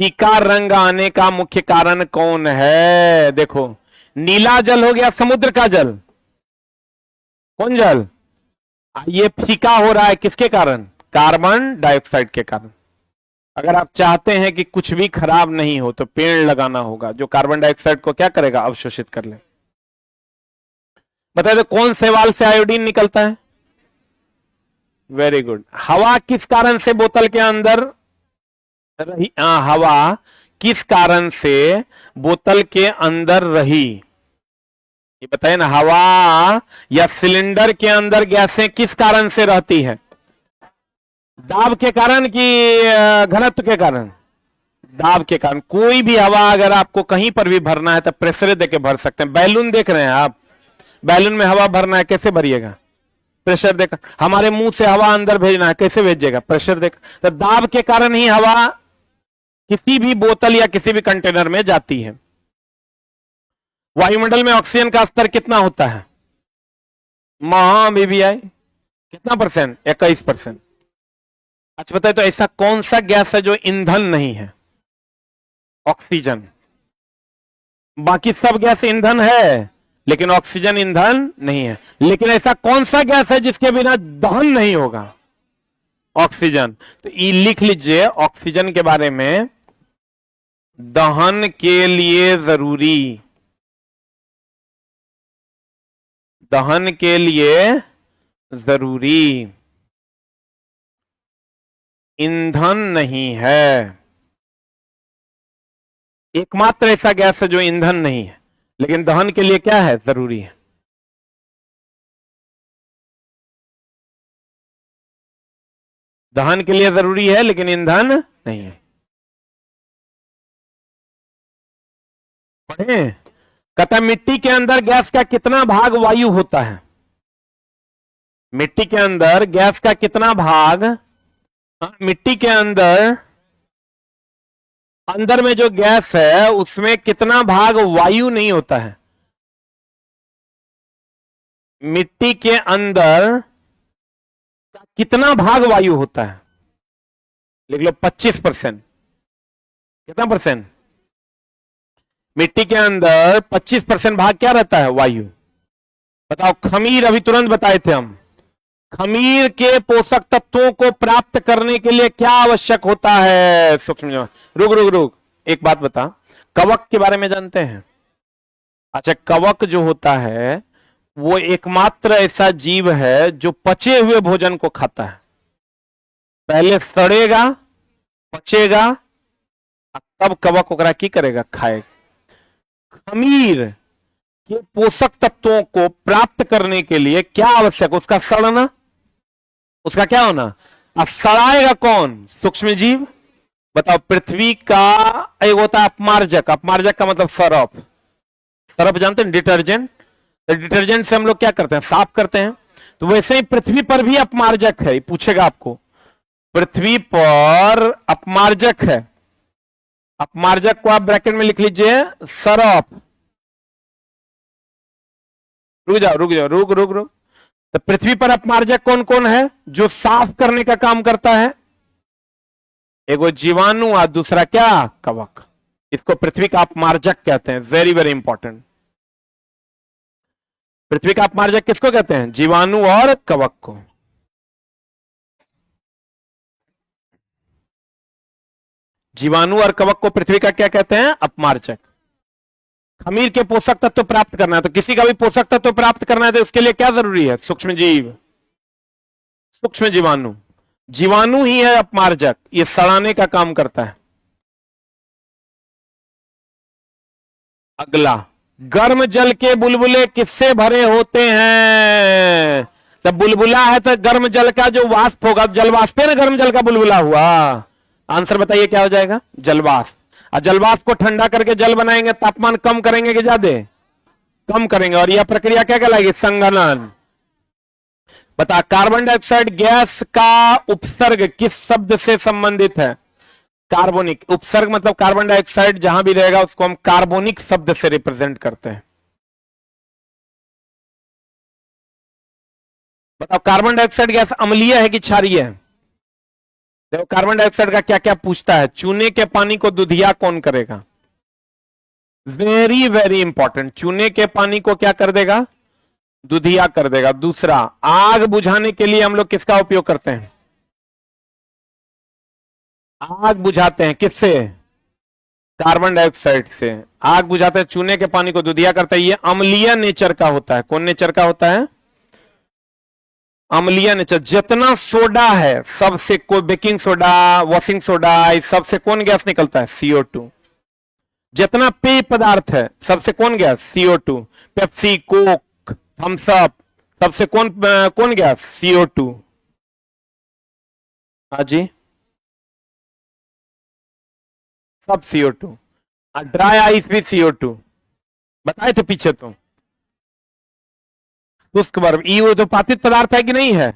फीका रंग आने का मुख्य कारण कौन है? देखो, नीला जल हो गया समुद्र का जल, कौन जल? ये फीका हो रहा है किसके कारण? कार्बन डाइऑक्साइड के कारण। अगर आप चाहते हैं कि कुछ भी खराब नहीं हो तो पेड़ लगाना होगा जो कार्बन डाइऑक्साइड को क्या करेगा? अवशोषित कर ले। बताइए तो कौन से वाल्व से आयोडीन निकलता है? Very good. हवा किस कारण से बोतल के अंदर रही? हवा किस कारण से बोतल के अंदर रही? ये बताइए ना, हवा या सिलेंडर के अंदर गैसें किस कारण से रहती है? दाब के कारण कि घनत्व के कारण? दाब के कारण। कोई भी हवा अगर आपको कहीं पर भी भरना है तो प्रेशर देके भर सकते हैं। बैलून देख रहे हैं आप, बैलून में हवा भरना है, कैसे भरिएगा? प्रेशर देकर। हमारे मुंह से हवा अंदर भेजना है, कैसे भेजिएगा? प्रेशर देकर। तो दाब के कारण ही हवा किसी भी बोतल या किसी भी कंटेनर में जाती है। वायुमंडल में ऑक्सीजन का स्तर कितना होता है? BBI कितना परसेंट? 21%। अच्छा बताइए तो ऐसा कौन सा गैस है जो ईंधन नहीं है? ऑक्सीजन। बाकी सब गैस ईंधन है लेकिन ऑक्सीजन ईंधन नहीं है। लेकिन ऐसा कौन सा गैस है जिसके बिना दहन नहीं होगा? ऑक्सीजन। तो ये लिख लीजिए ऑक्सीजन के बारे में, दहन के लिए जरूरी, दहन के लिए जरूरी ईंधन नहीं है। एकमात्र ऐसा गैस है जो ईंधन नहीं है लेकिन दहन के लिए क्या है? जरूरी है। दहन के लिए जरूरी है लेकिन ईंधन नहीं है। पढ़े? कहता है मिट्टी के अंदर गैस का कितना भाग वायु होता है? मिट्टी के अंदर गैस का कितना भाग, मिट्टी के अंदर अंदर में जो गैस है उसमें कितना भाग वायु नहीं होता है? मिट्टी के अंदर कितना भाग वायु होता है? लिख लो 25%। कितना परसेंट? मिट्टी के अंदर 25% भाग क्या रहता है? वायु। बताओ खमीर, अभी तुरंत बताए थे हम, खमीर के पोषक तत्वों को प्राप्त करने के लिए क्या आवश्यक होता है? सूक्ष्म। रुक रुक रुक, एक बात बता, कवक के बारे में जानते हैं? अच्छा, कवक जो होता है वो एकमात्र ऐसा जीव है जो पचे हुए भोजन को खाता है। पहले सड़ेगा, पचेगा, तब कवक ओकरा की करेगा? खाएगा। खमीर के पोषक तत्वों को प्राप्त करने के लिए क्या आवश्यक? उसका सड़ना, उसका क्या होना? अब सड़ाएगा कौन? सूक्ष्म जीव। बताओ, पृथ्वी का एक होता है अपमार्जक, अपमार्जक का मतलब सरफ। सरफ जानते हैं? डिटर्जेंट। तो डिटर्जेंट से हम लोग क्या करते हैं? साफ करते हैं। तो वैसे ही पृथ्वी पर भी अपमार्जक है, पूछेगा आपको, पृथ्वी पर अपमार्जक है। अपमार्जक को आप ब्रैकेट में लिख लीजिए सरफ। रुक जाओ रुक जाओ, रुक रुक रुक। तो पृथ्वी पर अपमार्जक कौन कौन है जो साफ करने का काम करता है? एगो जीवाणु और दूसरा क्या? कवक। इसको पृथ्वी का अपमार्जक कहते हैं। Very very important. पृथ्वी का अपमार्जक किसको कहते हैं? जीवाणु और कवक को। जीवाणु और कवक को पृथ्वी का क्या कहते हैं? अपमार्जक। खमीर के पोषक तत्व प्राप्त करना है, तो किसी का भी पोषक तत्व प्राप्त करना है तो उसके लिए क्या जरूरी है? सूक्ष्म जीव, सूक्ष्म जीवाणु। जीवाणु ही है अपमार्जक, ये सड़ाने का काम करता है। अगला, गर्म जल के बुलबुले किससे भरे होते हैं? जब बुलबुला है तो गर्म जल का जो वाष्प होगा, जल वाष्प है ना, गर्म जल का बुलबुला हुआ। आंसर बताइए क्या हो जाएगा? जलवाष्प। और जलवाष्प को ठंडा करके जल बनाएंगे, तापमान कम करेंगे कि ज्यादा? कम करेंगे। और यह प्रक्रिया क्या कहलाएगी? संघनन। बता, कार्बन डाइऑक्साइड गैस का उपसर्ग किस शब्द से संबंधित है? कार्बोनिक। उपसर्ग मतलब कार्बन डाइऑक्साइड जहां भी रहेगा उसको हम कार्बोनिक शब्द से रिप्रेजेंट करते हैं। बताओ, कार्बन डाइऑक्साइड गैस अम्लीय है कि क्षारीय है? देखो कार्बन डाइऑक्साइड का क्या क्या पूछता है। चूने के पानी को दुधिया कौन करेगा? Very very important. चूने के पानी को क्या कर देगा? दुधिया कर देगा। दूसरा, आग बुझाने के लिए हम लोग किसका उपयोग करते हैं? आग बुझाते हैं किससे? कार्बन डाइऑक्साइड से आग बुझाते हैं। चूने के पानी को दुधिया करता है। ये अम्लीय नेचर का होता है। कौन नेचर का होता है? अम्लीय नेचर। जितना सोडा है सबसे, कोई बेकिंग सोडा, वॉशिंग सोडा, सबसे कौन गैस निकलता है? CO2। जितना पेय पदार्थ है सबसे कौन gas? CO2। Pepsi, Coke, Thums Up, सबसे कौन कौन गैस? CO2। हाँ जी, सब CO2। और ड्राई आइस भी CO2। बताए थे पीछे तो। शुष्क बर्फ, ई ऊर्ध्वपातित पदार्थ है कि नहीं है?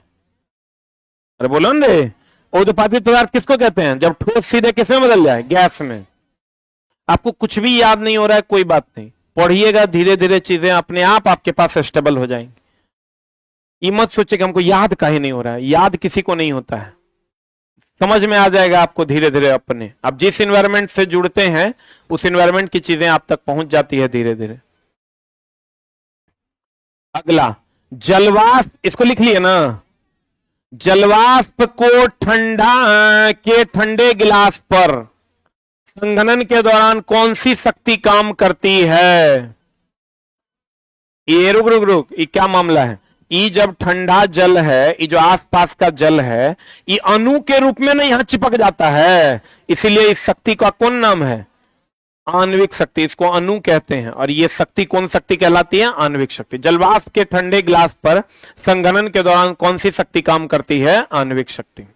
अरे बोलो ना रे, ऊर्ध्वपातित पदार्थ किसको कहते हैं? जब ठोस सीधे किस में बदल जाए? गैस में। आपको कुछ भी याद नहीं हो रहा है, कोई बात नहीं, पढ़िएगा, धीरे धीरे चीजें अपने आप आपके पास स्टेबल हो जाएंगी। ये मत सोचे कि हमको याद काहे नहीं हो रहा है। याद किसी को नहीं होता है, समझ में आ जाएगा आपको धीरे धीरे अपने। अब जिस इन्वायरमेंट से जुड़ते हैं उस इन्वायरमेंट की चीजें आप तक पहुंच जाती है धीरे धीरे। अगला, जलवाष्प, इसको लिख लिए ना। जलवाष्प को ठंडे गिलास पर संघनन के दौरान कौन सी शक्ति काम करती है? ये रुक रुक रुक, ये क्या मामला है? ये जब ठंडा जल है, ये जो आसपास का जल है, ये अणु के रूप में ना यहां चिपक जाता है, इसीलिए इस शक्ति का कौन नाम है? आणविक शक्ति। इसको अणु कहते हैं। और ये शक्ति कौन शक्ति कहलाती है? आणविक शक्ति। जलवाष्प के ठंडे गिलास पर संघनन के दौरान कौन सी शक्ति काम करती है? आणविक शक्ति।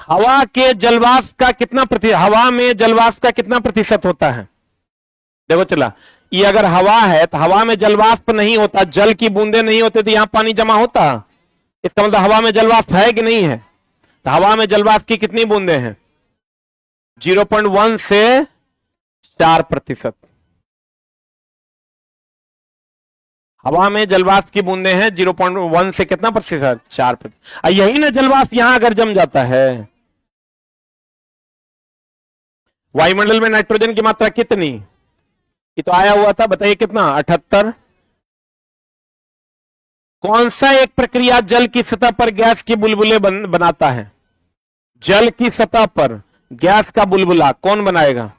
हवा के जलवाष्प का कितना हवा में जलवाष्प का कितना प्रतिशत होता है? देखो चला, ये अगर हवा है तो हवा में जलवाष्प नहीं होता, जल की बूंदे नहीं होते तो यहां पानी जमा होता? इसका मतलब हवा में जलवाष्प है कि नहीं है? तो हवा में जलवाष्प की कितनी बूंदे हैं? 0.1 से 4%। हवा में जलवाष्प की बूंदे हैं 0.1 से कितना प्रतिशत? 4%। यही ना जलवाष्प यहां अगर जम जाता है, वायुमंडल में नाइट्रोजन की मात्रा कितनी? ये तो आया हुआ था, बताइए कितना? 78। कौन सा एक प्रक्रिया जल की सतह पर गैस की बुलबुले बनाता है? जल की सतह पर गैस का बुलबुला कौन बनाएगा?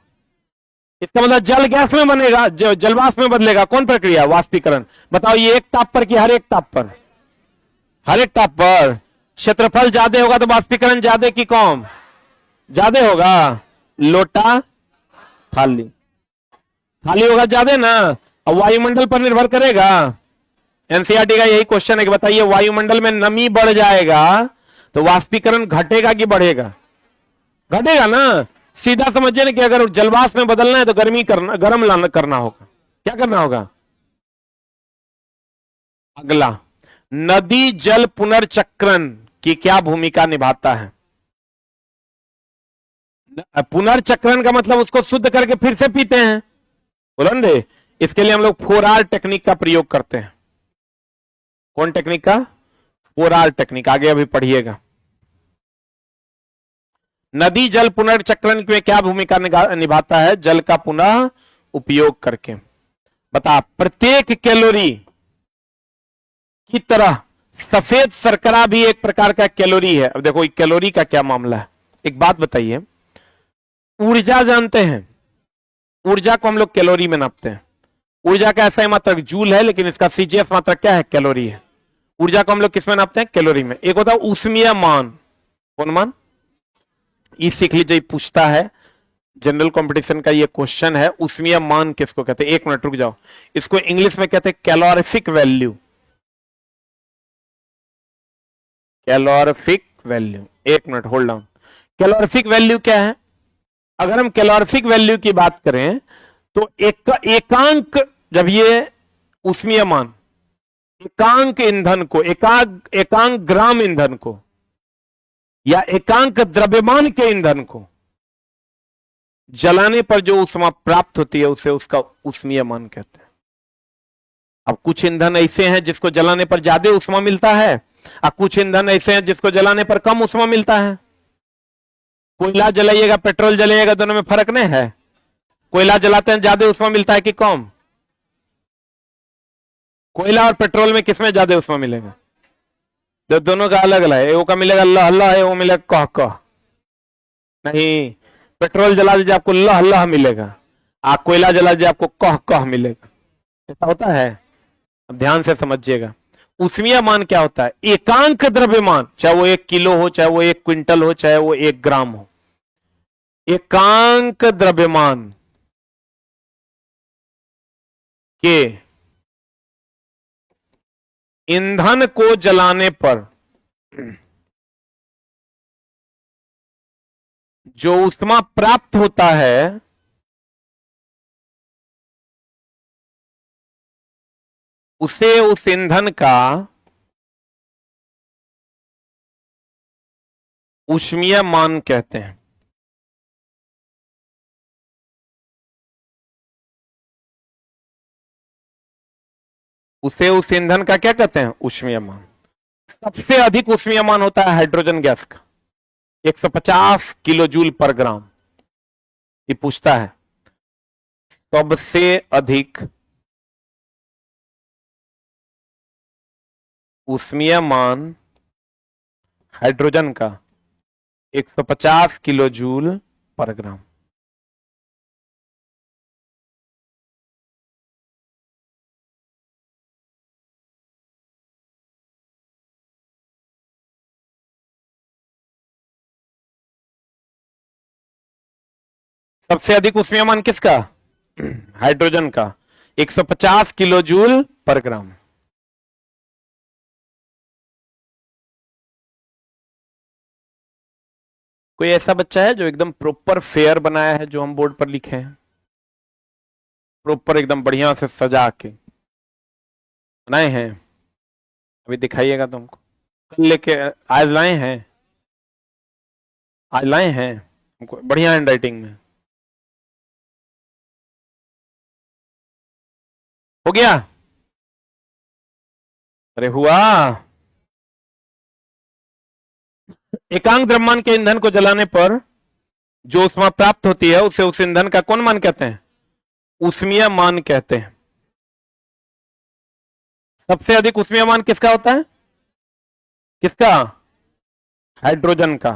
इसका मतलब जल गैस में बनेगा, जलवाष्प में बदलेगा। कौन प्रक्रिया? वाष्पीकरण। बताओ, ये एक ताप पर कि हर एक ताप पर? हर एक ताप पर। क्षेत्रफल ज्यादा होगा तो वाष्पीकरण ज्यादा कि कम? ज्यादा होगा। लोटा थाली, थाली होगा ज्यादा ना। अब वायुमंडल पर निर्भर करेगा। एनसीईआरटी का यही क्वेश्चन है कि बताइए, वायुमंडल में नमी बढ़ जाएगा तो वाष्पीकरण घटेगा कि बढ़ेगा? घटेगा ना। सीधा समझिए ना कि अगर जलवाष्प में बदलना है तो गर्म करना होगा। क्या करना होगा? अगला, नदी जल पुनर्चक्रण की क्या भूमिका निभाता है? पुनर्चक्रण का मतलब उसको शुद्ध करके फिर से पीते हैं, बोलो रे। इसके लिए हम लोग 4R टेक्निक का प्रयोग करते हैं। कौन टेक्निक का? 4R technique. आगे अभी पढ़िएगा। नदी जल पुनर्चक्रण में क्या भूमिका निभाता है? जल का पुनः उपयोग करके। बता, प्रत्येक कैलोरी की तरह सफेद शर्करा भी एक प्रकार का कैलोरी है। अब देखो कैलोरी का क्या मामला है। एक बात बताइए, ऊर्जा जानते हैं? ऊर्जा को हम लोग कैलोरी में नापते हैं। ऊर्जा का ऐसा ही मात्रक जूल है, लेकिन इसका सीजीएफ मात्रक क्या है? कैलोरी है। ऊर्जा को हम लोग किसमें नापते हैं? कैलोरी में। एक होता है ऊष्मीय मान। कौन मान? ये सीख लीजिए, पूछता है जनरल कंपटीशन का ये क्वेश्चन है। ऊष्मीय मान किसको कहते हैं? एक मिनट रुक जाओ, इसको इंग्लिश में कहते हैं कैलोरिफिक वैल्यू। कैलोरिफिक वैल्यू, एक minute hold on. Calorific value क्या है? अगर हम कैलोरिफिक वैल्यू की बात करें तो एकांक, जब ये ऊष्मीय मान एकांक ईंधन को, एकांक ग्राम ईंधन को या एकांक द्रव्यमान के ईंधन को जलाने पर जो ऊष्मा प्राप्त होती है उसे उसका ऊष्मीय मान कहते हैं। अब कुछ ईंधन ऐसे हैं जिसको जलाने पर ज्यादा ऊष्मा मिलता है, और कुछ ईंधन ऐसे हैं जिसको जलाने पर कम ऊष्मा मिलता है। कोयला जलाइएगा, पेट्रोल जलाइएगा, दोनों में फर्क नहीं है? कोयला जलाते हैं ज्यादा ऊष्मा मिलता है कि कम? कोयला और पेट्रोल में किसमें ज्यादा ऊष्मा मिलेगा? जो दोनों का अलग अलग है। एगो का मिलेगा लह लह है, वो मिलेगा कह कह। नहीं, पेट्रोल जला दीजिए आपको लह लह मिलेगा, आप कोयला जला दीजिए आपको कह कह मिलेगा। ऐसा होता है। अब ध्यान से समझिएगा, ऊष्मीय मान क्या होता है? एकांक द्रव्यमान, चाहे वो 1 किलो हो, चाहे वो 1 क्विंटल हो, चाहे वो 1 ग्राम हो। एकांक द्रव्यमान के ईंधन को जलाने पर जो ऊष्मा प्राप्त होता है उसे उस ईंधन का ऊष्मीय मान कहते हैं। उसे उस ईंधन का क्या कहते हैं? ऊष्मीय मान। सबसे अधिक ऊष्मीय मान होता है हाइड्रोजन गैस का, 150 किलो जूल पर ग्राम। ये पूछता है सबसे अधिक ऊष्मीय मान हाइड्रोजन का 150 किलो जूल पर ग्राम। सबसे अधिक ऊष्मीय मान किसका? हाइड्रोजन का, 150 किलो जूल पर ग्राम। कोई ऐसा बच्चा है जो एकदम प्रॉपर फेयर बनाया है, जो हम बोर्ड पर लिखे हैं, प्रॉपर एकदम बढ़िया से सजा के बनाए हैं? अभी दिखाइएगा तुमको, कल लेके आज लाए हैं, आज लाए हैं हमको बढ़िया हैंड राइटिंग में। हो गया? अरे हुआ। एकांक द्रव्यमान के ईंधन को जलाने पर जो ऊष्मा प्राप्त होती है उसे उस ईंधन का कौन मान कहते हैं? ऊष्मीय मान कहते हैं। सबसे अधिक ऊष्मीय मान किसका होता है? किसका? हाइड्रोजन का।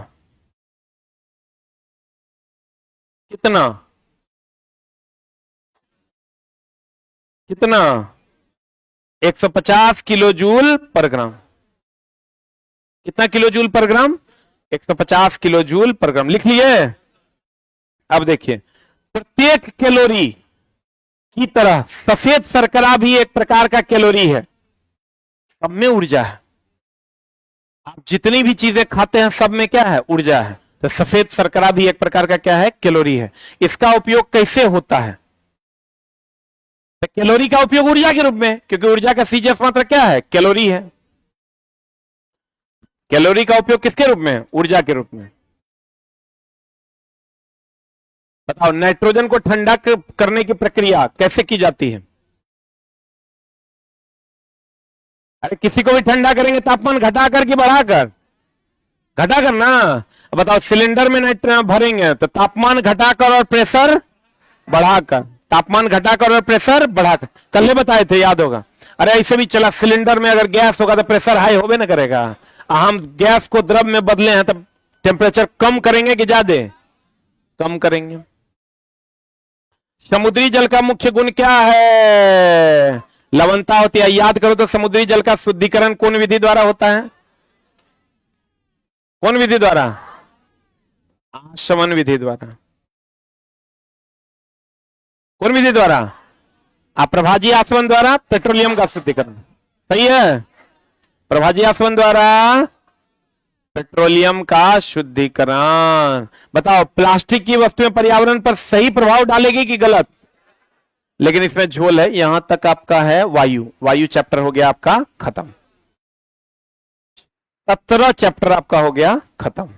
कितना? कितना? 150 किलो जूल पर ग्राम। कितना किलो जूल पर ग्राम? 150 किलो जूल पर ग्राम। लिख लिए? अब देखिए, प्रत्येक कैलोरी की तरह सफेद शर्करा भी एक प्रकार का कैलोरी है। सब में ऊर्जा है। आप जितनी भी चीजें खाते हैं सब में क्या है? ऊर्जा है। तो सफेद शर्करा भी एक प्रकार का क्या है? कैलोरी है। इसका उपयोग कैसे होता है? तो कैलोरी का उपयोग ऊर्जा के रूप में, क्योंकि ऊर्जा का सीजीएस मात्रा क्या है? कैलोरी है। कैलोरी का उपयोग किसके रूप में? ऊर्जा के रूप में। बताओ, नाइट्रोजन को ठंडा करने की प्रक्रिया कैसे की जाती है? अरे किसी को भी ठंडा करेंगे तापमान घटाकर कि बढ़ाकर? घटाकर ना। बताओ, सिलेंडर में नाइट्रोजन भरेंगे तो तापमान घटाकर और प्रेशर बढ़ाकर, तापमान घटाकर और प्रेशर बढ़ाकर। कल बताए थे, याद होगा। अरे ऐसे भी चला, सिलेंडर में अगर गैस होगा तो प्रेशर हाई होबे ना करेगा। हम गैस को द्रव में बदले हैं तब टेम्परेचर कम करेंगे कि ज्यादा? कम करेंगे। समुद्री जल का मुख्य गुण क्या है? लवणता होती है। याद करो तो समुद्री जल का शुद्धिकरण कौन विधि द्वारा होता है? कौन विधि द्वारा? आचमन विधि द्वारा। कौन विधि द्वारा? प्रभाजी आचमन द्वारा पेट्रोलियम का शुद्धिकरण। सही है। प्रभाजी आचमन द्वारा पेट्रोलियम का शुद्धिकरण। बताओ, प्लास्टिक की वस्तुएं पर्यावरण पर सही प्रभाव डालेगी कि गलत? लेकिन इसमें झोल है। यहां तक आपका है वायु। वायु चैप्टर हो गया आपका खत्म। 17 चैप्टर आपका हो गया खत्म।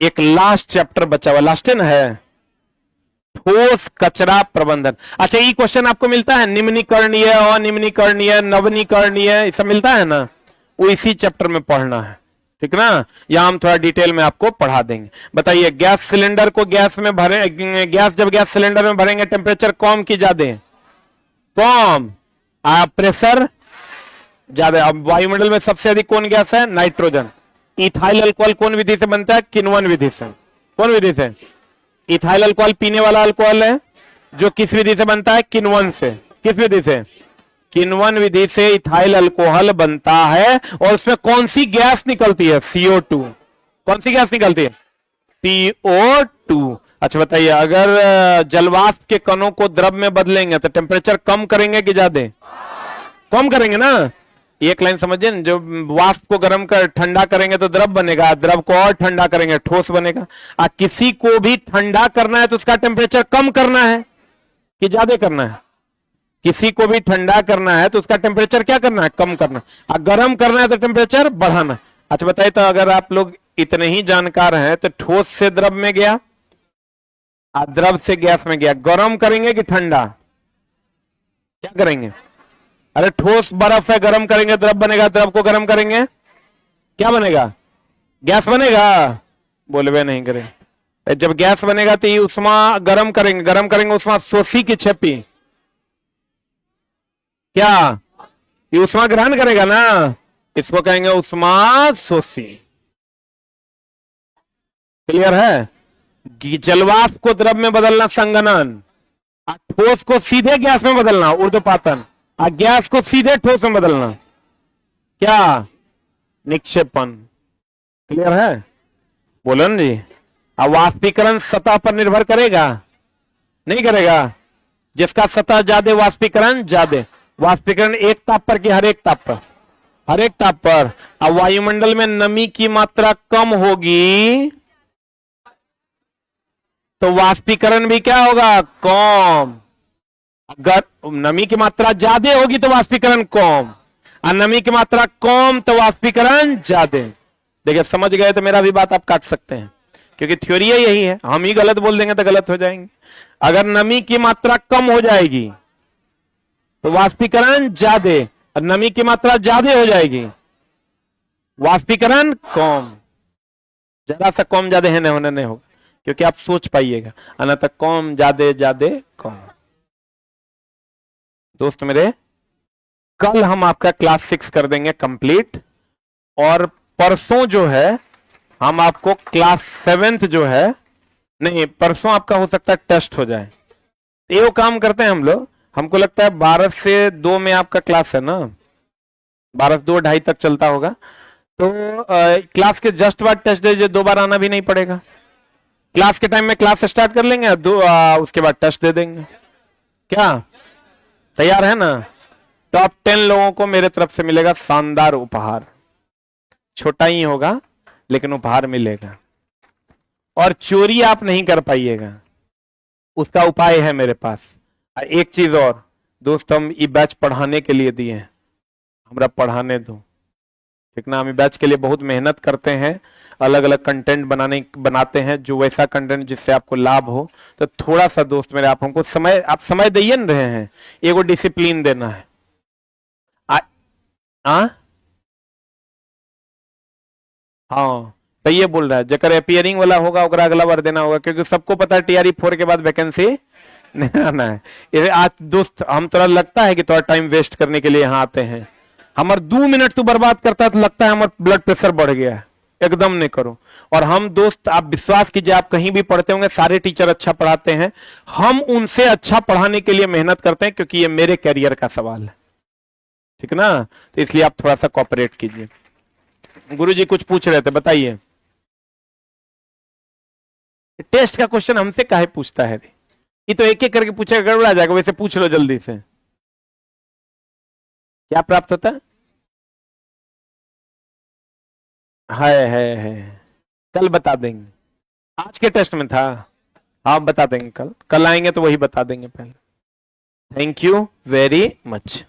एक लास्ट चैप्टर बचा हुआ, लास्ट है ठोस कचरा प्रबंधन। अच्छा, ये क्वेश्चन आपको मिलता है निम्नीकरणीय, अनिम्नीकरणीय, नवनीकरणीय, ये सब मिलता है ना, वो इसी चैप्टर में पढ़ना है। ठीक ना। यहां हम थोड़ा डिटेल में आपको पढ़ा देंगे। बताइए, गैस सिलेंडर को गैस में भरे, जब गैस सिलेंडर में भरेंगे टेम्परेचर कम की ज्यादा? कम। प्रेशर ज्यादा। अब वायुमंडल में सबसे अधिक कौन गैस है? नाइट्रोजन। इथाइल अल्कोहल कौन विधि से बनता है? किण्वन विधि से। कौन विधि से? इथाइल अल्कोहल पीने वाला अल्कोहल है जो किस विधि से बनता है? किण्वन से। किस विधि से? किण्वन विधि से इथाइल अल्कोहल बनता है। और उसमें कौन सी गैस निकलती है? CO2। कौन सी गैस निकलती है? CO2। अच्छा बताइए, अगर जलवाष्प के कणों को द्रव में बदलेंगे तो टेम्परेचर कम करेंगे कि ज्यादा? कम करेंगे ना। एक लाइन समझिए, जो वाष्प को गर्म कर ठंडा करेंगे तो द्रव बनेगा, द्रव को और ठंडा करेंगे ठोस बनेगा। किसी को भी ठंडा करना है तो उसका टेम्परेचर कम करना है कि ज्यादा करना है? किसी को भी ठंडा करना है तो उसका टेम्परेचर क्या करना है? कम करना। गर्म करना है तो टेम्परेचर बढ़ाना। अच्छा बताइए, तो अगर आप लोग इतने ही जानकार हैं तो ठोस से द्रव में गया, द्रव से गैस में गया, गर्म करेंगे कि ठंडा? क्या करेंगे? अरे ठोस बर्फ है, गर्म करेंगे द्रव बनेगा, द्रव को गर्म करेंगे क्या बनेगा? गैस बनेगा। बोलवे नहीं करें। जब गैस बनेगा तो ये उष्मा गर्म करेंगे, गर्म करेंगे उष्मा शोषी की छपी, क्या ये उष्मा ग्रहण करेगा ना, इसको कहेंगे उष्मा शोषी। क्लियर है? जलवाष्प को द्रव में बदलना संगनन, ठोस को सीधे गैस में बदलना ऊर्ध्वपातन, गैस को सीधे ठोस में बदलना क्या? निक्षेपण। क्लियर है? बोलो ना जी। अब वाष्पीकरण सतह पर निर्भर करेगा? नहीं करेगा। जिसका सतह ज्यादा वाष्पीकरण ज्यादा। वाष्पीकरण एक ताप पर कि हर एक ताप पर? हर एक ताप पर। अब वायुमंडल में नमी की मात्रा कम होगी तो वाष्पीकरण भी क्या होगा? कम। अगर नमी की मात्रा ज्यादा होगी तो वाष्पीकरण कम, और नमी की मात्रा कम तो वाष्पीकरण ज्यादा। देखिए समझ गए तो मेरा भी बात आप काट सकते हैं, क्योंकि थ्योरी यही है। हम ही गलत बोल देंगे तो गलत हो जाएंगे। अगर नमी की मात्रा कम हो जाएगी तो वाष्पीकरण ज्यादा, और नमी की मात्रा ज्यादा हो जाएगी, वाष्पीकरण कम। जरा सा कम ज्यादा है, होने नहीं होगा, क्योंकि आप सोच पाइएगा, अन्यथा कम ज्यादा ज्यादा कम। दोस्त मेरे, कल हम आपका क्लास 6 कर देंगे कंप्लीट, और परसों जो है हम आपको क्लास 7 जो है, नहीं परसों आपका हो सकता है टेस्ट हो जाए। ये काम करते हैं हम लोग, हमको लगता है 12 से 2 में आपका क्लास है ना, 12 से 2 ढाई तक चलता होगा। तो क्लास के जस्ट बाद टेस्ट दीजिए, 2 बार आना भी नहीं पड़ेगा। क्लास के टाइम में क्लास स्टार्ट कर लेंगे, उसके बाद टेस्ट दे देंगे। क्या तैयार है ना? टॉप 10 लोगों को मेरे तरफ से मिलेगा शानदार उपहार। छोटा ही होगा लेकिन उपहार मिलेगा, और चोरी आप नहीं कर पाइएगा, उसका उपाय है मेरे पास। एक चीज और दोस्त, हम ये बैच पढ़ाने के लिए दिए हैं, हमरा पढ़ाने दो, ठीक ना? हम बैच के लिए बहुत मेहनत करते हैं, अलग अलग कंटेंट बनाते हैं, जो वैसा कंटेंट जिससे आपको लाभ हो। तो थोड़ा सा दोस्त मेरे, आप हमको समय, आप समय दे न रहे हैं, एगो डिसिप्लिन देना है। हाँ सही है बोल रहा है, जकर अपियरिंग वाला होगा ओकरा अगला बार देना होगा, क्योंकि सबको पता है टीआरई 4 के बाद वैकेंसी नहीं आना है। ये आज दोस्त हम थोड़ा लगता है कि थोड़ा टाइम वेस्ट करने के लिए यहाँ आते हैं, हमारे 2 मिनट तू बर्बाद करता है तो लगता है हमारा ब्लड प्रेशर बढ़ गया है। एकदम नहीं करो। और हम दोस्त, आप विश्वास कीजिए, आप कहीं भी पढ़ते होंगे, सारे टीचर अच्छा पढ़ाते हैं, हम उनसे अच्छा पढ़ाने के लिए मेहनत करते हैं, क्योंकि ये मेरे कैरियर का सवाल है, ठीक ना? तो इसलिए आप थोड़ा सा कोऑपरेट कीजिए। गुरुजी कुछ पूछ रहे थे, बताइए। टेस्ट का क्वेश्चन हमसे काहे पूछता है? ये तो एक एक करके पूछेगा, गड़बड़ा जाएगा। वैसे पूछ लो जल्दी से, क्या प्राप्त होता है? कल बता देंगे, आज के टेस्ट में था। हाँ बता देंगे, कल आएंगे तो वही बता देंगे पहले। Thank you very much.